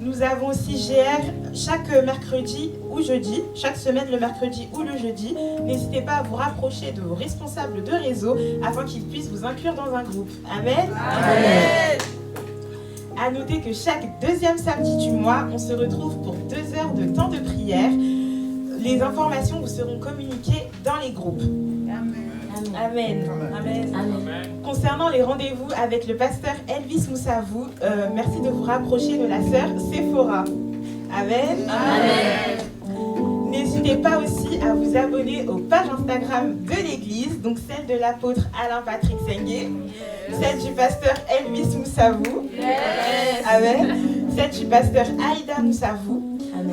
Nous avons aussi GR chaque mercredi ou jeudi, chaque semaine le mercredi ou le jeudi. N'hésitez pas à vous rapprocher de vos responsables de réseau afin qu'ils puissent vous inclure dans un groupe. Amen. Amen. À noter que chaque deuxième samedi du mois, on se retrouve pour 2 heures de temps de prière. Les informations vous seront communiquées dans les groupes. Amen. Amen. Concernant les rendez-vous avec le pasteur Elvis Moussavou, merci de vous rapprocher de la sœur Sephora. Amen. N'hésitez pas aussi à vous abonner aux pages Instagram de l'église, donc celle de l'apôtre Alain Patrick Sengue, celle du pasteur Elvis Moussavou, Amen, celle du pasteur Aïda Moussavou,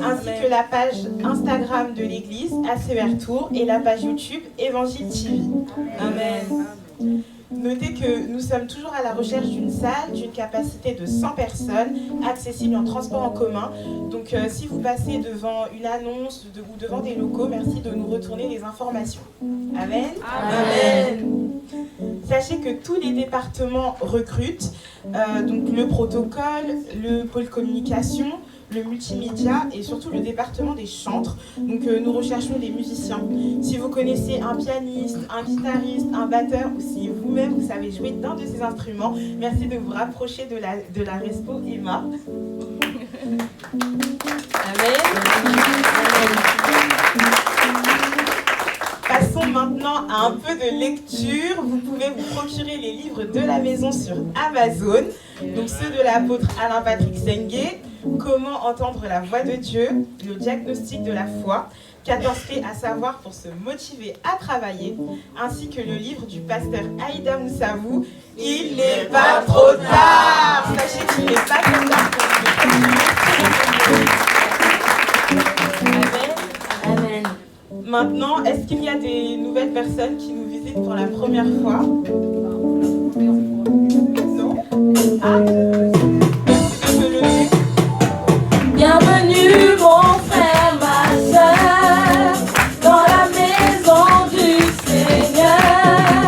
ainsi que la page Instagram de l'église ACER Tours et la page YouTube Évangile TV. Amen. Notez que nous sommes toujours à la recherche d'une salle d'une capacité de 100 personnes, accessible en transport en commun. Donc si vous passez devant une annonce ou devant des locaux, merci de nous retourner les informations. Amen. Amen. Sachez que tous les départements recrutent, donc le protocole, le pôle communication, le multimédia et surtout le département des chantres. Donc nous recherchons des musiciens. Si vous connaissez un pianiste, un guitariste, un batteur ou si vous-même vous savez jouer d'un de ces instruments, merci de vous rapprocher de la Respo Emma. Amen. Passons maintenant à un peu de lecture. Vous pouvez vous procurer les livres de la maison sur Amazon. Donc ceux de l'apôtre Alain Patrick Sengue, Comment entendre la voix de Dieu, le diagnostic de la foi, 14 clés à savoir pour se motiver à travailler, ainsi que le livre du pasteur Aïda Moussavou, Il n'est pas trop tard. Sachez qu'il n'est pas trop tard pour Amen. Amen. Maintenant, est-ce qu'il y a des nouvelles personnes qui nous visitent pour la première fois? Non? Ah. Bienvenue mon frère, ma soeur, dans la maison du Seigneur.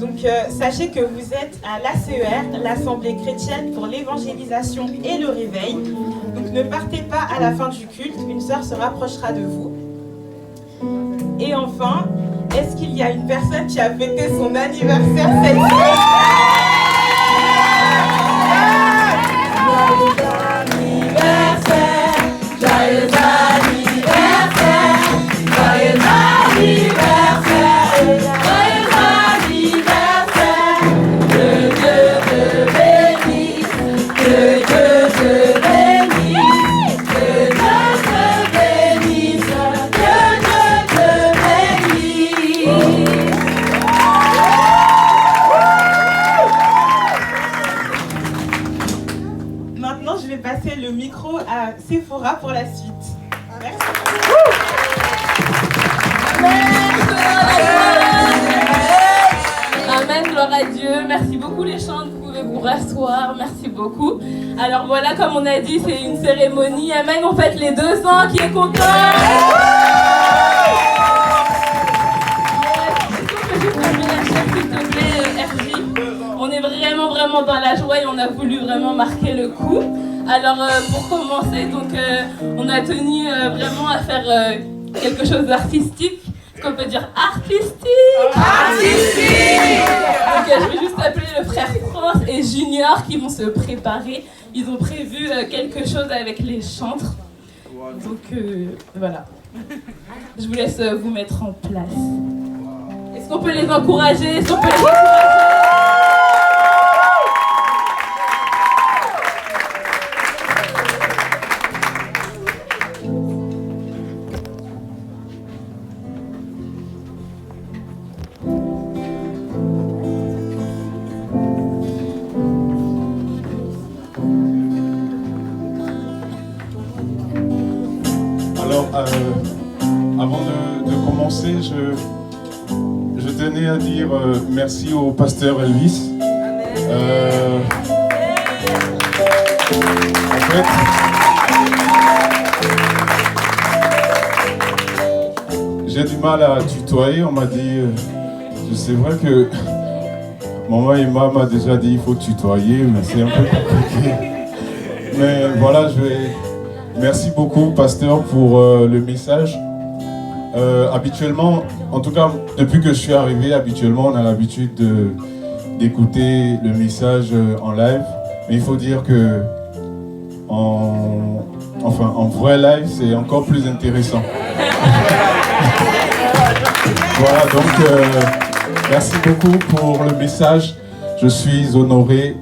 Donc sachez que vous êtes à l'ACER, l'Assemblée chrétienne pour l'évangélisation et le réveil. Donc ne partez pas à la fin du culte, une sœur se rapprochera de vous. Et enfin, est-ce qu'il y a une personne qui a fêté son anniversaire cette semaine? Joyeux anniversaire, joyeux anniversaire, joyeux anniversaire, que Dieu te bénisse, que Dieu te bénisse, que Dieu te bénisse, que Dieu te bénisse. Maintenant, je vais passer le micro à Sephora pour la suite. Merci. Amen, gloire à Dieu. Merci beaucoup les chants, vous pouvez vous rasseoir. Merci beaucoup. Alors voilà, comme on a dit, c'est une cérémonie. Amen, on fête les 2 ans. Qui est content? Est-ce qu'on peut juste fermer la chaise, s'il te plaît, RJ? On est vraiment dans la joie et on a voulu vraiment marquer le coup. Alors pour commencer, donc on a tenu vraiment à faire quelque chose d'artistique. Est-ce qu'on peut dire artistique? Artistique! Donc je vais juste appeler le frère France et Junior qui vont se préparer. Ils ont prévu quelque chose avec les chantres. Donc voilà. Je vous laisse vous mettre en place. Est-ce qu'on peut les encourager? Est-ce qu'on peut les encourager? Avant de commencer, je tenais à dire merci au pasteur Elvis. En fait, j'ai du mal à tutoyer. On m'a dit, c'est vrai que maman et maman m'a déjà dit il faut tutoyer, mais c'est un peu compliqué. Mais voilà, merci beaucoup, pasteur, pour le message. Habituellement, en tout cas, depuis que je suis arrivé, habituellement, on a l'habitude d'écouter le message en live. Mais il faut dire que en vrai live, c'est encore plus intéressant. Voilà, donc merci beaucoup pour le message. Je suis honoré.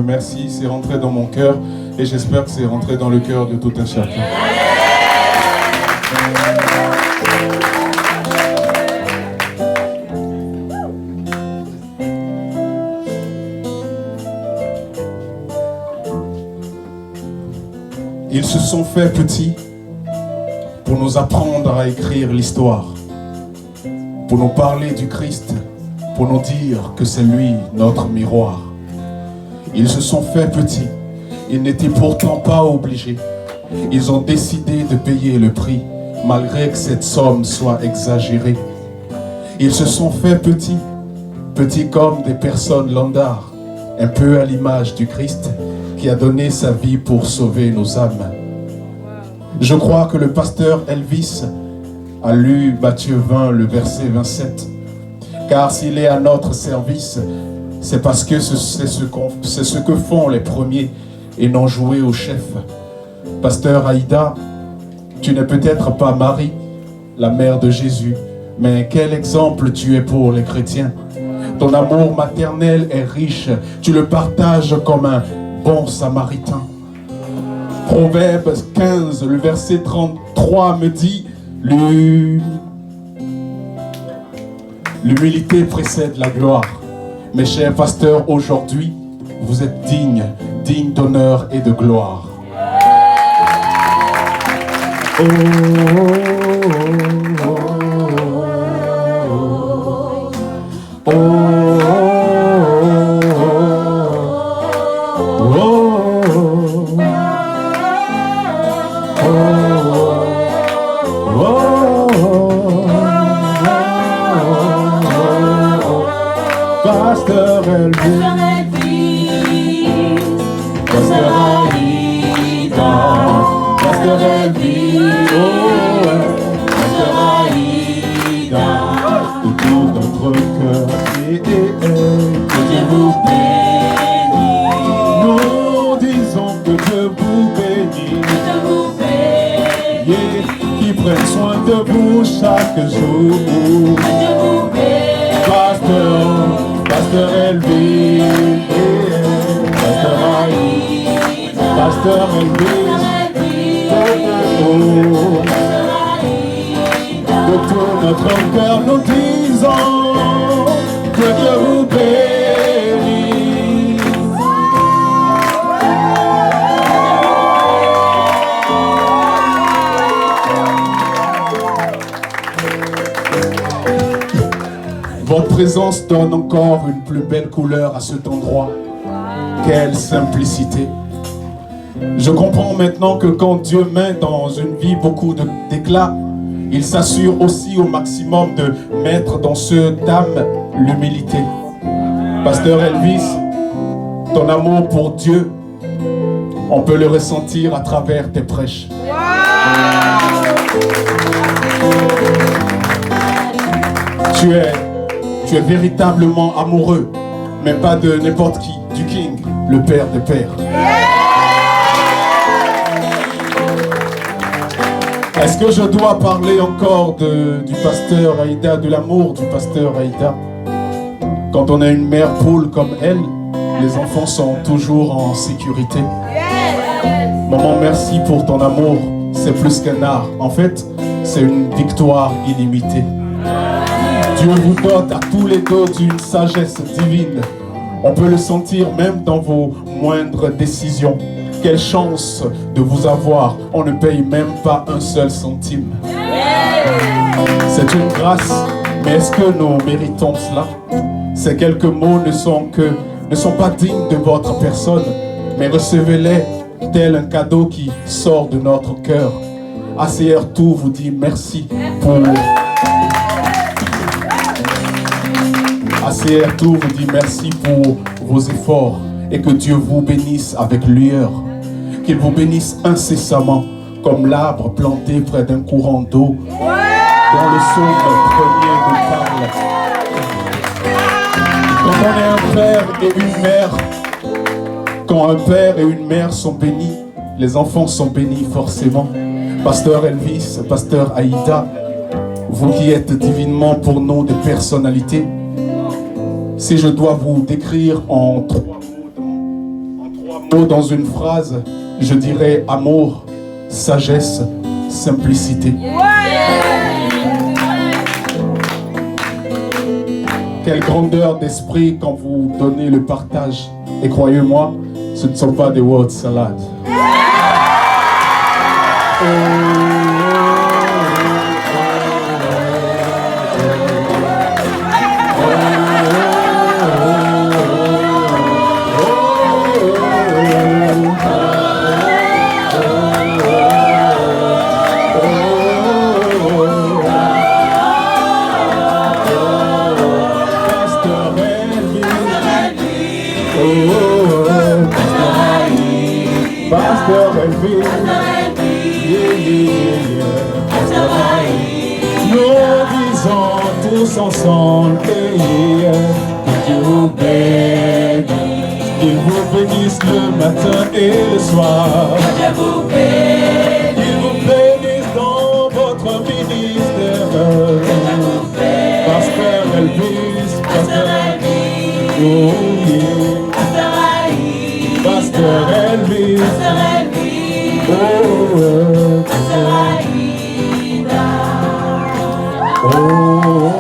Merci, c'est rentré dans mon cœur. Et j'espère que c'est rentré dans le cœur de tout un chacun. Ils se sont faits petits pour nous apprendre à écrire l'histoire, pour nous parler du Christ, pour nous dire que c'est lui notre miroir. Ils se sont faits petits. Ils n'étaient pourtant pas obligés. Ils ont décidé de payer le prix, malgré que cette somme soit exagérée. Ils se sont faits petits, petits comme des personnes lambda, un peu à l'image du Christ qui a donné sa vie pour sauver nos âmes. Je crois que le pasteur Elvis a lu Matthieu 20, le verset 27. Car s'il est à notre service, c'est parce que c'est ce que font les premiers et non jouer au chef. Pasteur Aïda, tu n'es peut-être pas Marie, la mère de Jésus, mais quel exemple tu es pour les chrétiens. Ton amour maternel est riche, tu le partages comme un bon samaritain. Proverbe 15, le verset 33 me dit, l'humilité précède la gloire. Mes chers pasteurs, aujourd'hui, vous êtes dignes d'honneur et de gloire. Oh, oh, oh, Pasteur Elvis, Pasteur Aïda, Pasteur Elvis, oh, Pasteur Aïda, de tout notre cœur, que Dieu vous bénisse. Nous disons que Dieu vous bénisse, yeah, qui prenne soin de vous chaque jour. Pasteur Elvis, Pasteur Aïda, Pasteur Elvis, de tout notre cœur nous disons que Dieu vous bénisse. Votre présence donne encore une plus belle couleur à cet endroit. Quelle simplicité. Je comprends maintenant que quand Dieu met dans une vie beaucoup d'éclat, il s'assure aussi au maximum de mettre dans cette âme l'humilité. Pasteur Elvis, ton amour pour Dieu, on peut le ressentir à travers tes prêches. Tu es véritablement amoureux, mais pas de n'importe qui, du King, le Père des Pères. Est-ce que je dois parler encore du pasteur Aïda, de l'amour du pasteur Aïda? Quand on a une mère poule comme elle, les enfants sont toujours en sécurité. Maman, merci pour ton amour. C'est plus qu'un art. En fait, c'est une victoire illimitée. Dieu vous dote à tous les deux d'une sagesse divine. On peut le sentir même dans vos moindres décisions. Quelle chance de vous avoir. On ne paye même pas un seul centime. C'est une grâce, mais est-ce que nous méritons cela? Ces quelques mots ne sont pas dignes de votre personne, mais recevez-les tel un cadeau qui sort de notre cœur. ACR Tout vous dit merci pour... ACR Tout vous dit merci pour vos efforts et que Dieu vous bénisse avec lueur. Qu'il vous bénisse incessamment comme l'arbre planté près d'un courant d'eau dont le psaume premier vous parle. Quand on est un père et une mère, quand un père et une mère sont bénis, les enfants sont bénis forcément. Pasteur Elvis, Pasteur Aïda, vous qui êtes divinement pour nous des personnalités, si je dois vous décrire en trois mots dans une phrase, je dirais amour, sagesse, simplicité. Quelle grandeur d'esprit quand vous donnez le partage. Et croyez-moi, ce ne sont pas des word salades. Pasteur Elvis, nous disons tous ensemble que Dieu vous bénisse, qu'il vous bénisse le matin et le soir, qu'il vous bénisse dans votre ministère, Pasteur Elvis, Pasteur Elvis, oh yeah. Pasteur Elvis, oh, Pasteur Aïda, oh,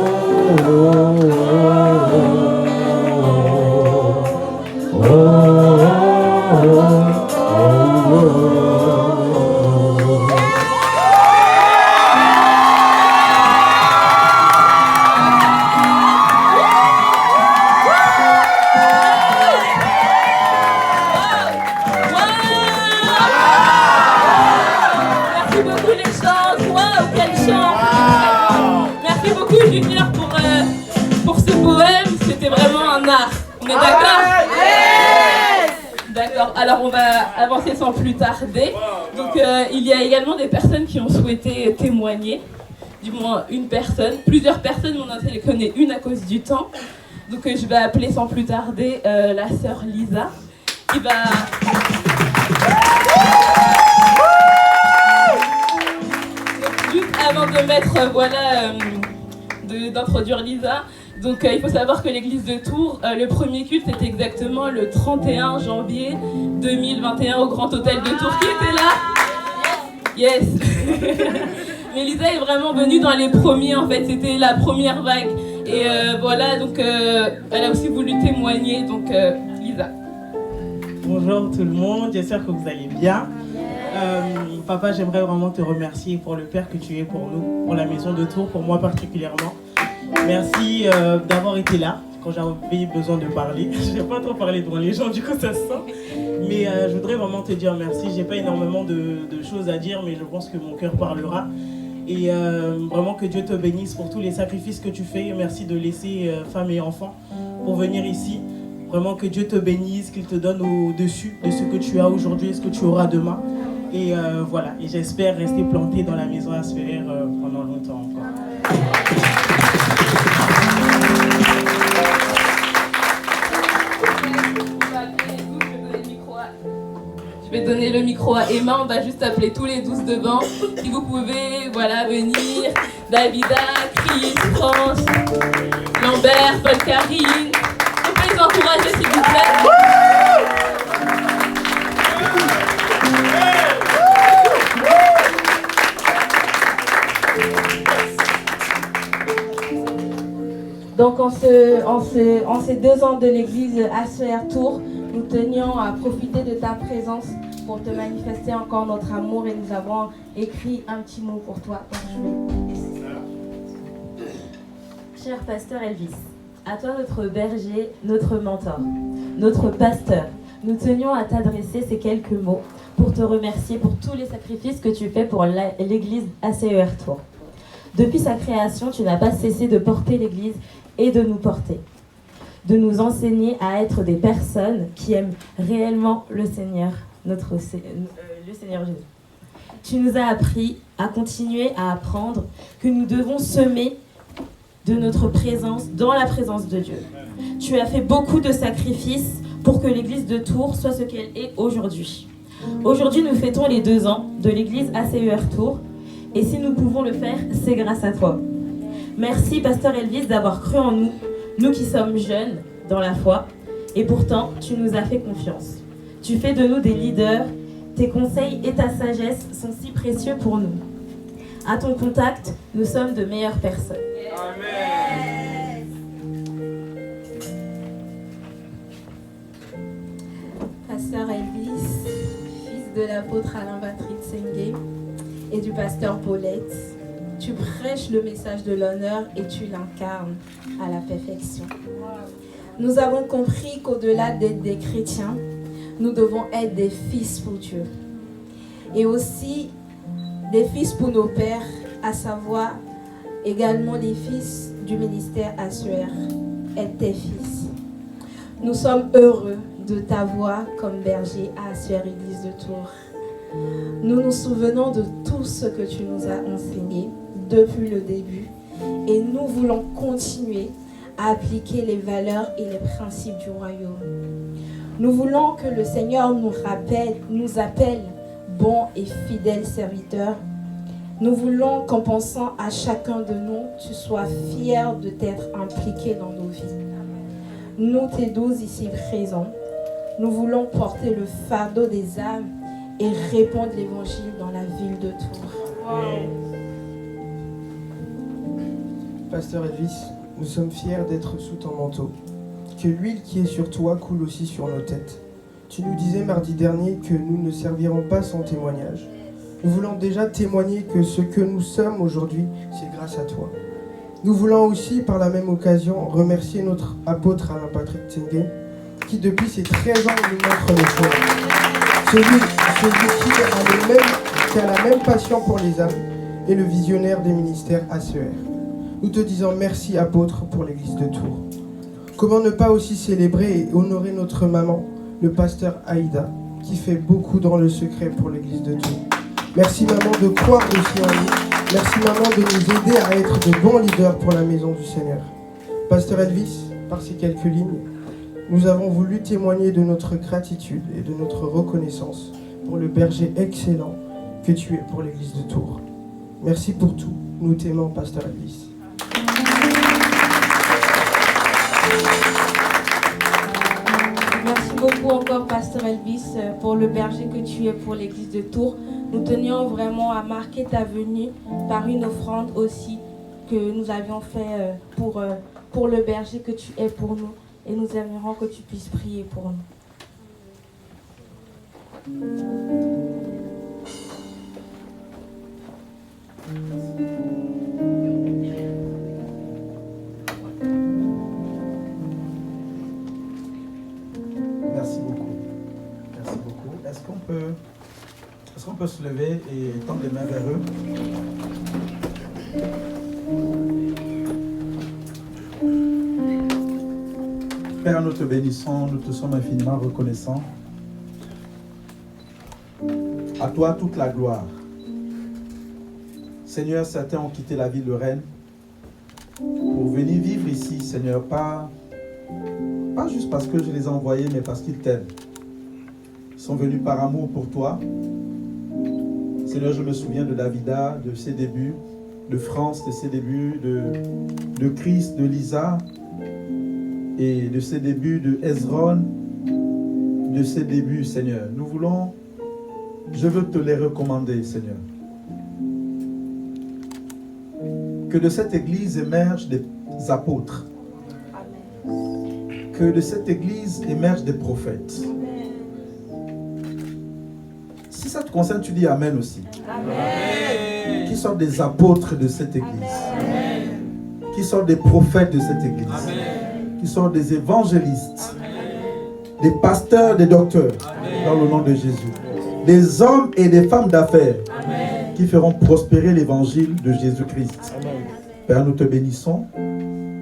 c'est vraiment un art. On est d'accord? D'accord, alors on va avancer sans plus tarder. Donc il y a également des personnes qui ont souhaité témoigner. Du moins une personne, plusieurs personnes, mais on en sélectionné une à cause du temps. Donc je vais appeler sans plus tarder la sœur Lisa, qui va... Donc, juste avant de mettre, d'introduire Lisa, donc il faut savoir que l'église de Tours, le premier culte était exactement le 31 janvier 2021 au Grand Hôtel de Tours. Qui était là? Yes. Mais Lisa est vraiment venue dans les premiers, en fait, c'était la première vague. Et voilà, donc elle a aussi voulu témoigner, donc Lisa. Bonjour tout le monde, j'espère que vous allez bien. Papa, j'aimerais vraiment te remercier pour le père que tu es pour nous, pour la maison de Tours, pour moi particulièrement. Merci d'avoir été là quand j'avais besoin de parler. Je n'ai pas trop parlé devant les gens, du coup ça se sent. Mais je voudrais vraiment te dire merci. J'ai pas énormément de choses à dire, mais je pense que mon cœur parlera. Et vraiment que Dieu te bénisse pour tous les sacrifices que tu fais. Merci de laisser femmes et enfants pour venir ici. Vraiment que Dieu te bénisse, qu'il te donne au-dessus de ce que tu as aujourd'hui et ce que tu auras demain. Et voilà, et j'espère rester planté dans la maison ASPR pendant longtemps encore. Je vais donner le micro à Emma, on va juste appeler tous les 12 devant. Si vous pouvez, voilà, venir. Davida, Chris, France, Lambert, Paul, Karine. On peut les encourager s'il vous plaît. Donc en ces 2 ans de l'église ASPR Tours, nous tenions à profiter de ta présence pour te manifester encore notre amour et nous avons écrit un petit mot pour toi. Donc je vais laisser. Cher pasteur Elvis, à toi notre berger, notre mentor, notre pasteur, nous tenions à t'adresser ces quelques mots pour te remercier pour tous les sacrifices que tu fais pour l'église ASPR Tours. Depuis sa création, tu n'as pas cessé de porter l'église et de nous porter, de nous enseigner à être des personnes qui aiment réellement le Seigneur, le Seigneur Jésus. Tu nous as appris à continuer à apprendre que nous devons semer de notre présence dans la présence de Dieu. Tu as fait beaucoup de sacrifices pour que l'église de Tours soit ce qu'elle est aujourd'hui. Aujourd'hui, nous fêtons les 2 ans de l'église ASPR Tours et si nous pouvons le faire, c'est grâce à toi. Merci, pasteur Elvis, d'avoir cru en nous, nous qui sommes jeunes dans la foi, et pourtant, tu nous as fait confiance. Tu fais de nous des leaders, tes conseils et ta sagesse sont si précieux pour nous. À ton contact, nous sommes de meilleures personnes. Amen. Pasteur Elvis, fils de l'apôtre Alain Patrick Sengue et du pasteur Paulette, tu prêches le message de l'honneur et tu l'incarnes à la perfection. Nous avons compris qu'au-delà d'être des chrétiens, nous devons être des fils pour Dieu. Et aussi des fils pour nos pères, à savoir également les fils du ministère ASPR, être tes fils. Nous sommes heureux de t'avoir comme berger à ASPR Église de Tours. Nous nous souvenons de tout ce que tu nous as enseigné depuis le début et nous voulons continuer à appliquer les valeurs et les principes du royaume. Nous voulons que le Seigneur nous appelle bons et fidèles serviteurs. Nous voulons qu'en pensant à chacun de nous, tu sois fier de t'être impliqué dans nos vies. Nous, tes 12 ici présents, nous voulons porter le fardeau des âmes et répandre l'évangile dans la ville de Tours. Wow. Pasteur Elvis, nous sommes fiers d'être sous ton manteau. Que l'huile qui est sur toi coule aussi sur nos têtes. Tu nous disais mardi dernier que nous ne servirons pas sans témoignage. Nous voulons déjà témoigner que ce que nous sommes aujourd'hui, c'est grâce à toi. Nous voulons aussi, par la même occasion, remercier notre apôtre Alain Patrick Sengue, qui depuis ses 13 ans nous montre le chemin. Celui qui a la même passion pour les âmes et le visionnaire des ministères ASPR. Nous te disons merci, apôtre, pour l'église de Tours. Comment ne pas aussi célébrer et honorer notre maman, le pasteur Aïda, qui fait beaucoup dans le secret pour l'église de Dieu. Merci maman de croire aussi en nous. Merci maman de nous aider à être de bons leaders pour la maison du Seigneur. Pasteur Elvis, par ces quelques lignes, nous avons voulu témoigner de notre gratitude et de notre reconnaissance pour le berger excellent que tu es pour l'église de Tours. Merci pour tout. Nous t'aimons, pasteur Elvis. Merci beaucoup encore, pasteur Elvis, pour le berger que tu es pour l'église de Tours. Nous tenions vraiment à marquer ta venue par une offrande aussi que nous avions fait pour le berger que tu es pour nous. Et nous aimerons que tu puisses prier pour nous. Merci beaucoup. Merci beaucoup. Est-ce qu'on peut se lever et tendre les mains vers eux? Père, nous te bénissons, nous te sommes infiniment reconnaissants. À toi toute la gloire. Seigneur, certains ont quitté la ville de Rennes pour venir vivre ici, Seigneur, pas juste parce que je les ai envoyés, mais parce qu'ils t'aiment. Ils sont venus par amour pour toi. Seigneur, je me souviens de Davida, de ses débuts, de France, de ses débuts, de Chris, de Lisa, et de ses débuts, de Ezron, de ses débuts, Seigneur. Je veux te les recommander, Seigneur. Que de cette église émergent des apôtres. Que de cette église émergent des prophètes. Si ça te concerne, tu dis Amen aussi. Amen. Qui sortent des apôtres de cette église. Amen. Qui sortent des prophètes de cette église. Amen. Qui sont des évangélistes, des pasteurs, des docteurs, dans le nom de Jésus. Des hommes et des femmes d'affaires qui feront prospérer l'évangile de Jésus-Christ. Père, nous te bénissons.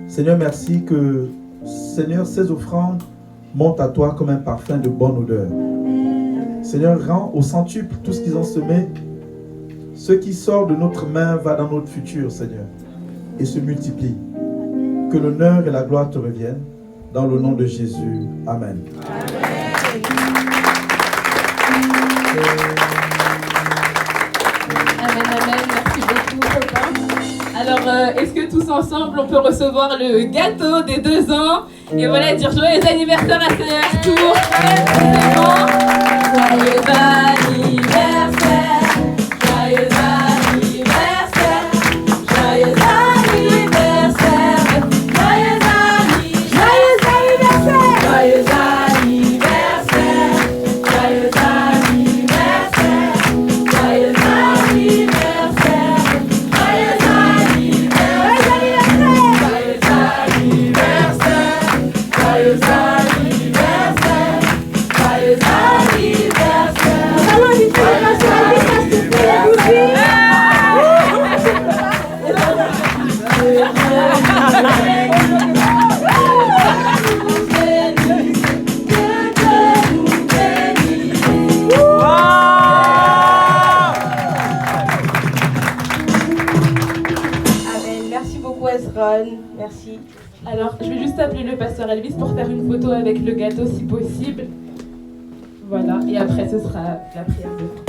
Seigneur, merci que, Seigneur, ces offrandes montent à toi comme un parfum de bonne odeur. Seigneur, rends au centuple tout ce qu'ils ont semé. Ce qui sort de notre main va dans notre futur, Seigneur, et se multiplie. Que l'honneur et la gloire te reviennent, dans le nom de Jésus. Amen. Amen, amen. Merci beaucoup, papa. Alors, est-ce que tous ensemble, on peut recevoir le gâteau des 2 ans et voilà, dire joyeux anniversaire à Seigneur Tours. Joyeux anniversaire, joyeux anniversaire, joyeux anniversaire, joyeux anniversaire, joyeux anniversaire, joyeux anniversaire, joyeux anniversaire, joyeux Merci. Alors, je vais juste appeler le pasteur Elvis pour faire une photo avec le gâteau si possible. Voilà, et après ce sera la prière de fin.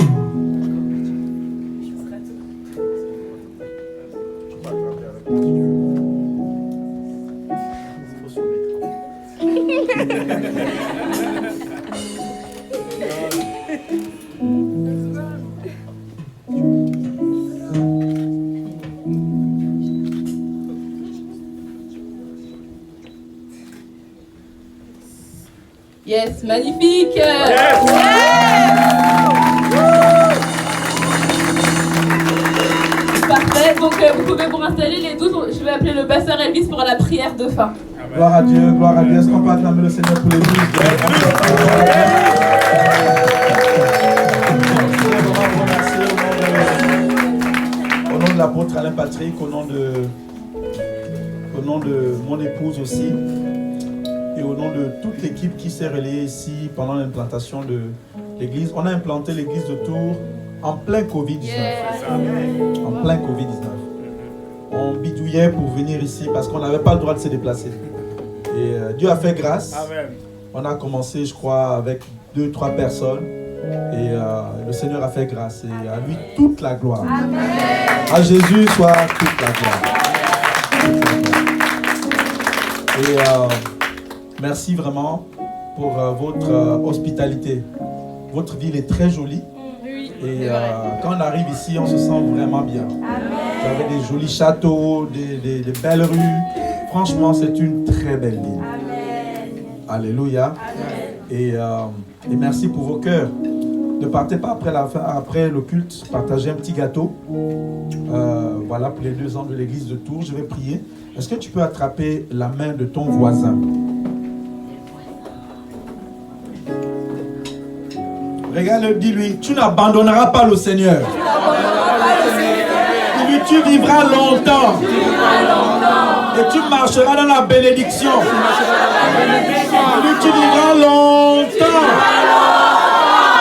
Yes, magnifique. Yes. Parfait, donc vous pouvez vous installer les 12. Je vais appeler le pasteur Elvis pour la prière de fin. Gloire à Dieu, gloire à Dieu. Est-ce qu'on peut acclamer le Seigneur pour les 12? Au nom de l'apôtre Alain Patrick, au nom de mon épouse aussi, et au nom de toute l'équipe qui s'est relayée ici pendant l'implantation de l'église. On a implanté l'église de Tours en plein Covid-19. En plein Covid-19. On bidouillait pour venir ici parce qu'on n'avait pas le droit de se déplacer. Et Dieu a fait grâce. Amen. On a commencé, je crois, avec 2-3 personnes. Et le Seigneur a fait grâce. Et à lui, toute la gloire. Amen. À Jésus soit toute la gloire. Et merci vraiment pour votre hospitalité. Votre ville est très jolie. Et quand on arrive ici, on se sent vraiment bien. Vous avez des jolis châteaux, des belles rues. Franchement, c'est une très belle ville. Amen. Alléluia. Amen. Et merci pour vos cœurs. Ne partez pas après le culte, partagez un petit gâteau. Voilà, pour les 2 ans de l'église de Tours, je vais prier. Est-ce que tu peux attraper la main de ton voisin? Regarde-le, dis-lui, tu n'abandonneras pas le Seigneur. Dis-lui, tu vivras longtemps. Et tu marcheras dans la bénédiction. Dis-lui, tu vivras longtemps.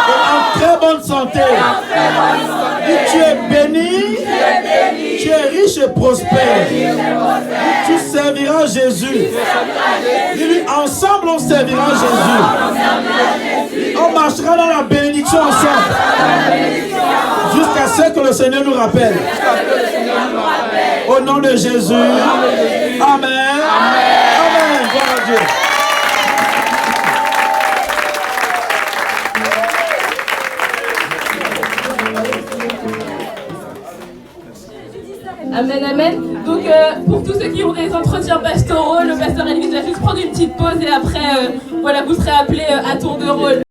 Et en très bonne santé. Dis, tu es béni. Tu es riche et prospère. Tu serviras Jésus. Dis-lui, ensemble on servira Jésus. On marchera dans la bénédiction ensemble. Jusqu'à ce que le Seigneur nous rappelle. Au nom de Jésus. Amen. Amen. Gloire à Dieu. Amen, amen. Donc, pour tous ceux qui ont des entretiens pastoraux, le pasteur Elvis va juste prendre une petite pause et après, voilà, vous serez appelés à tour de rôle.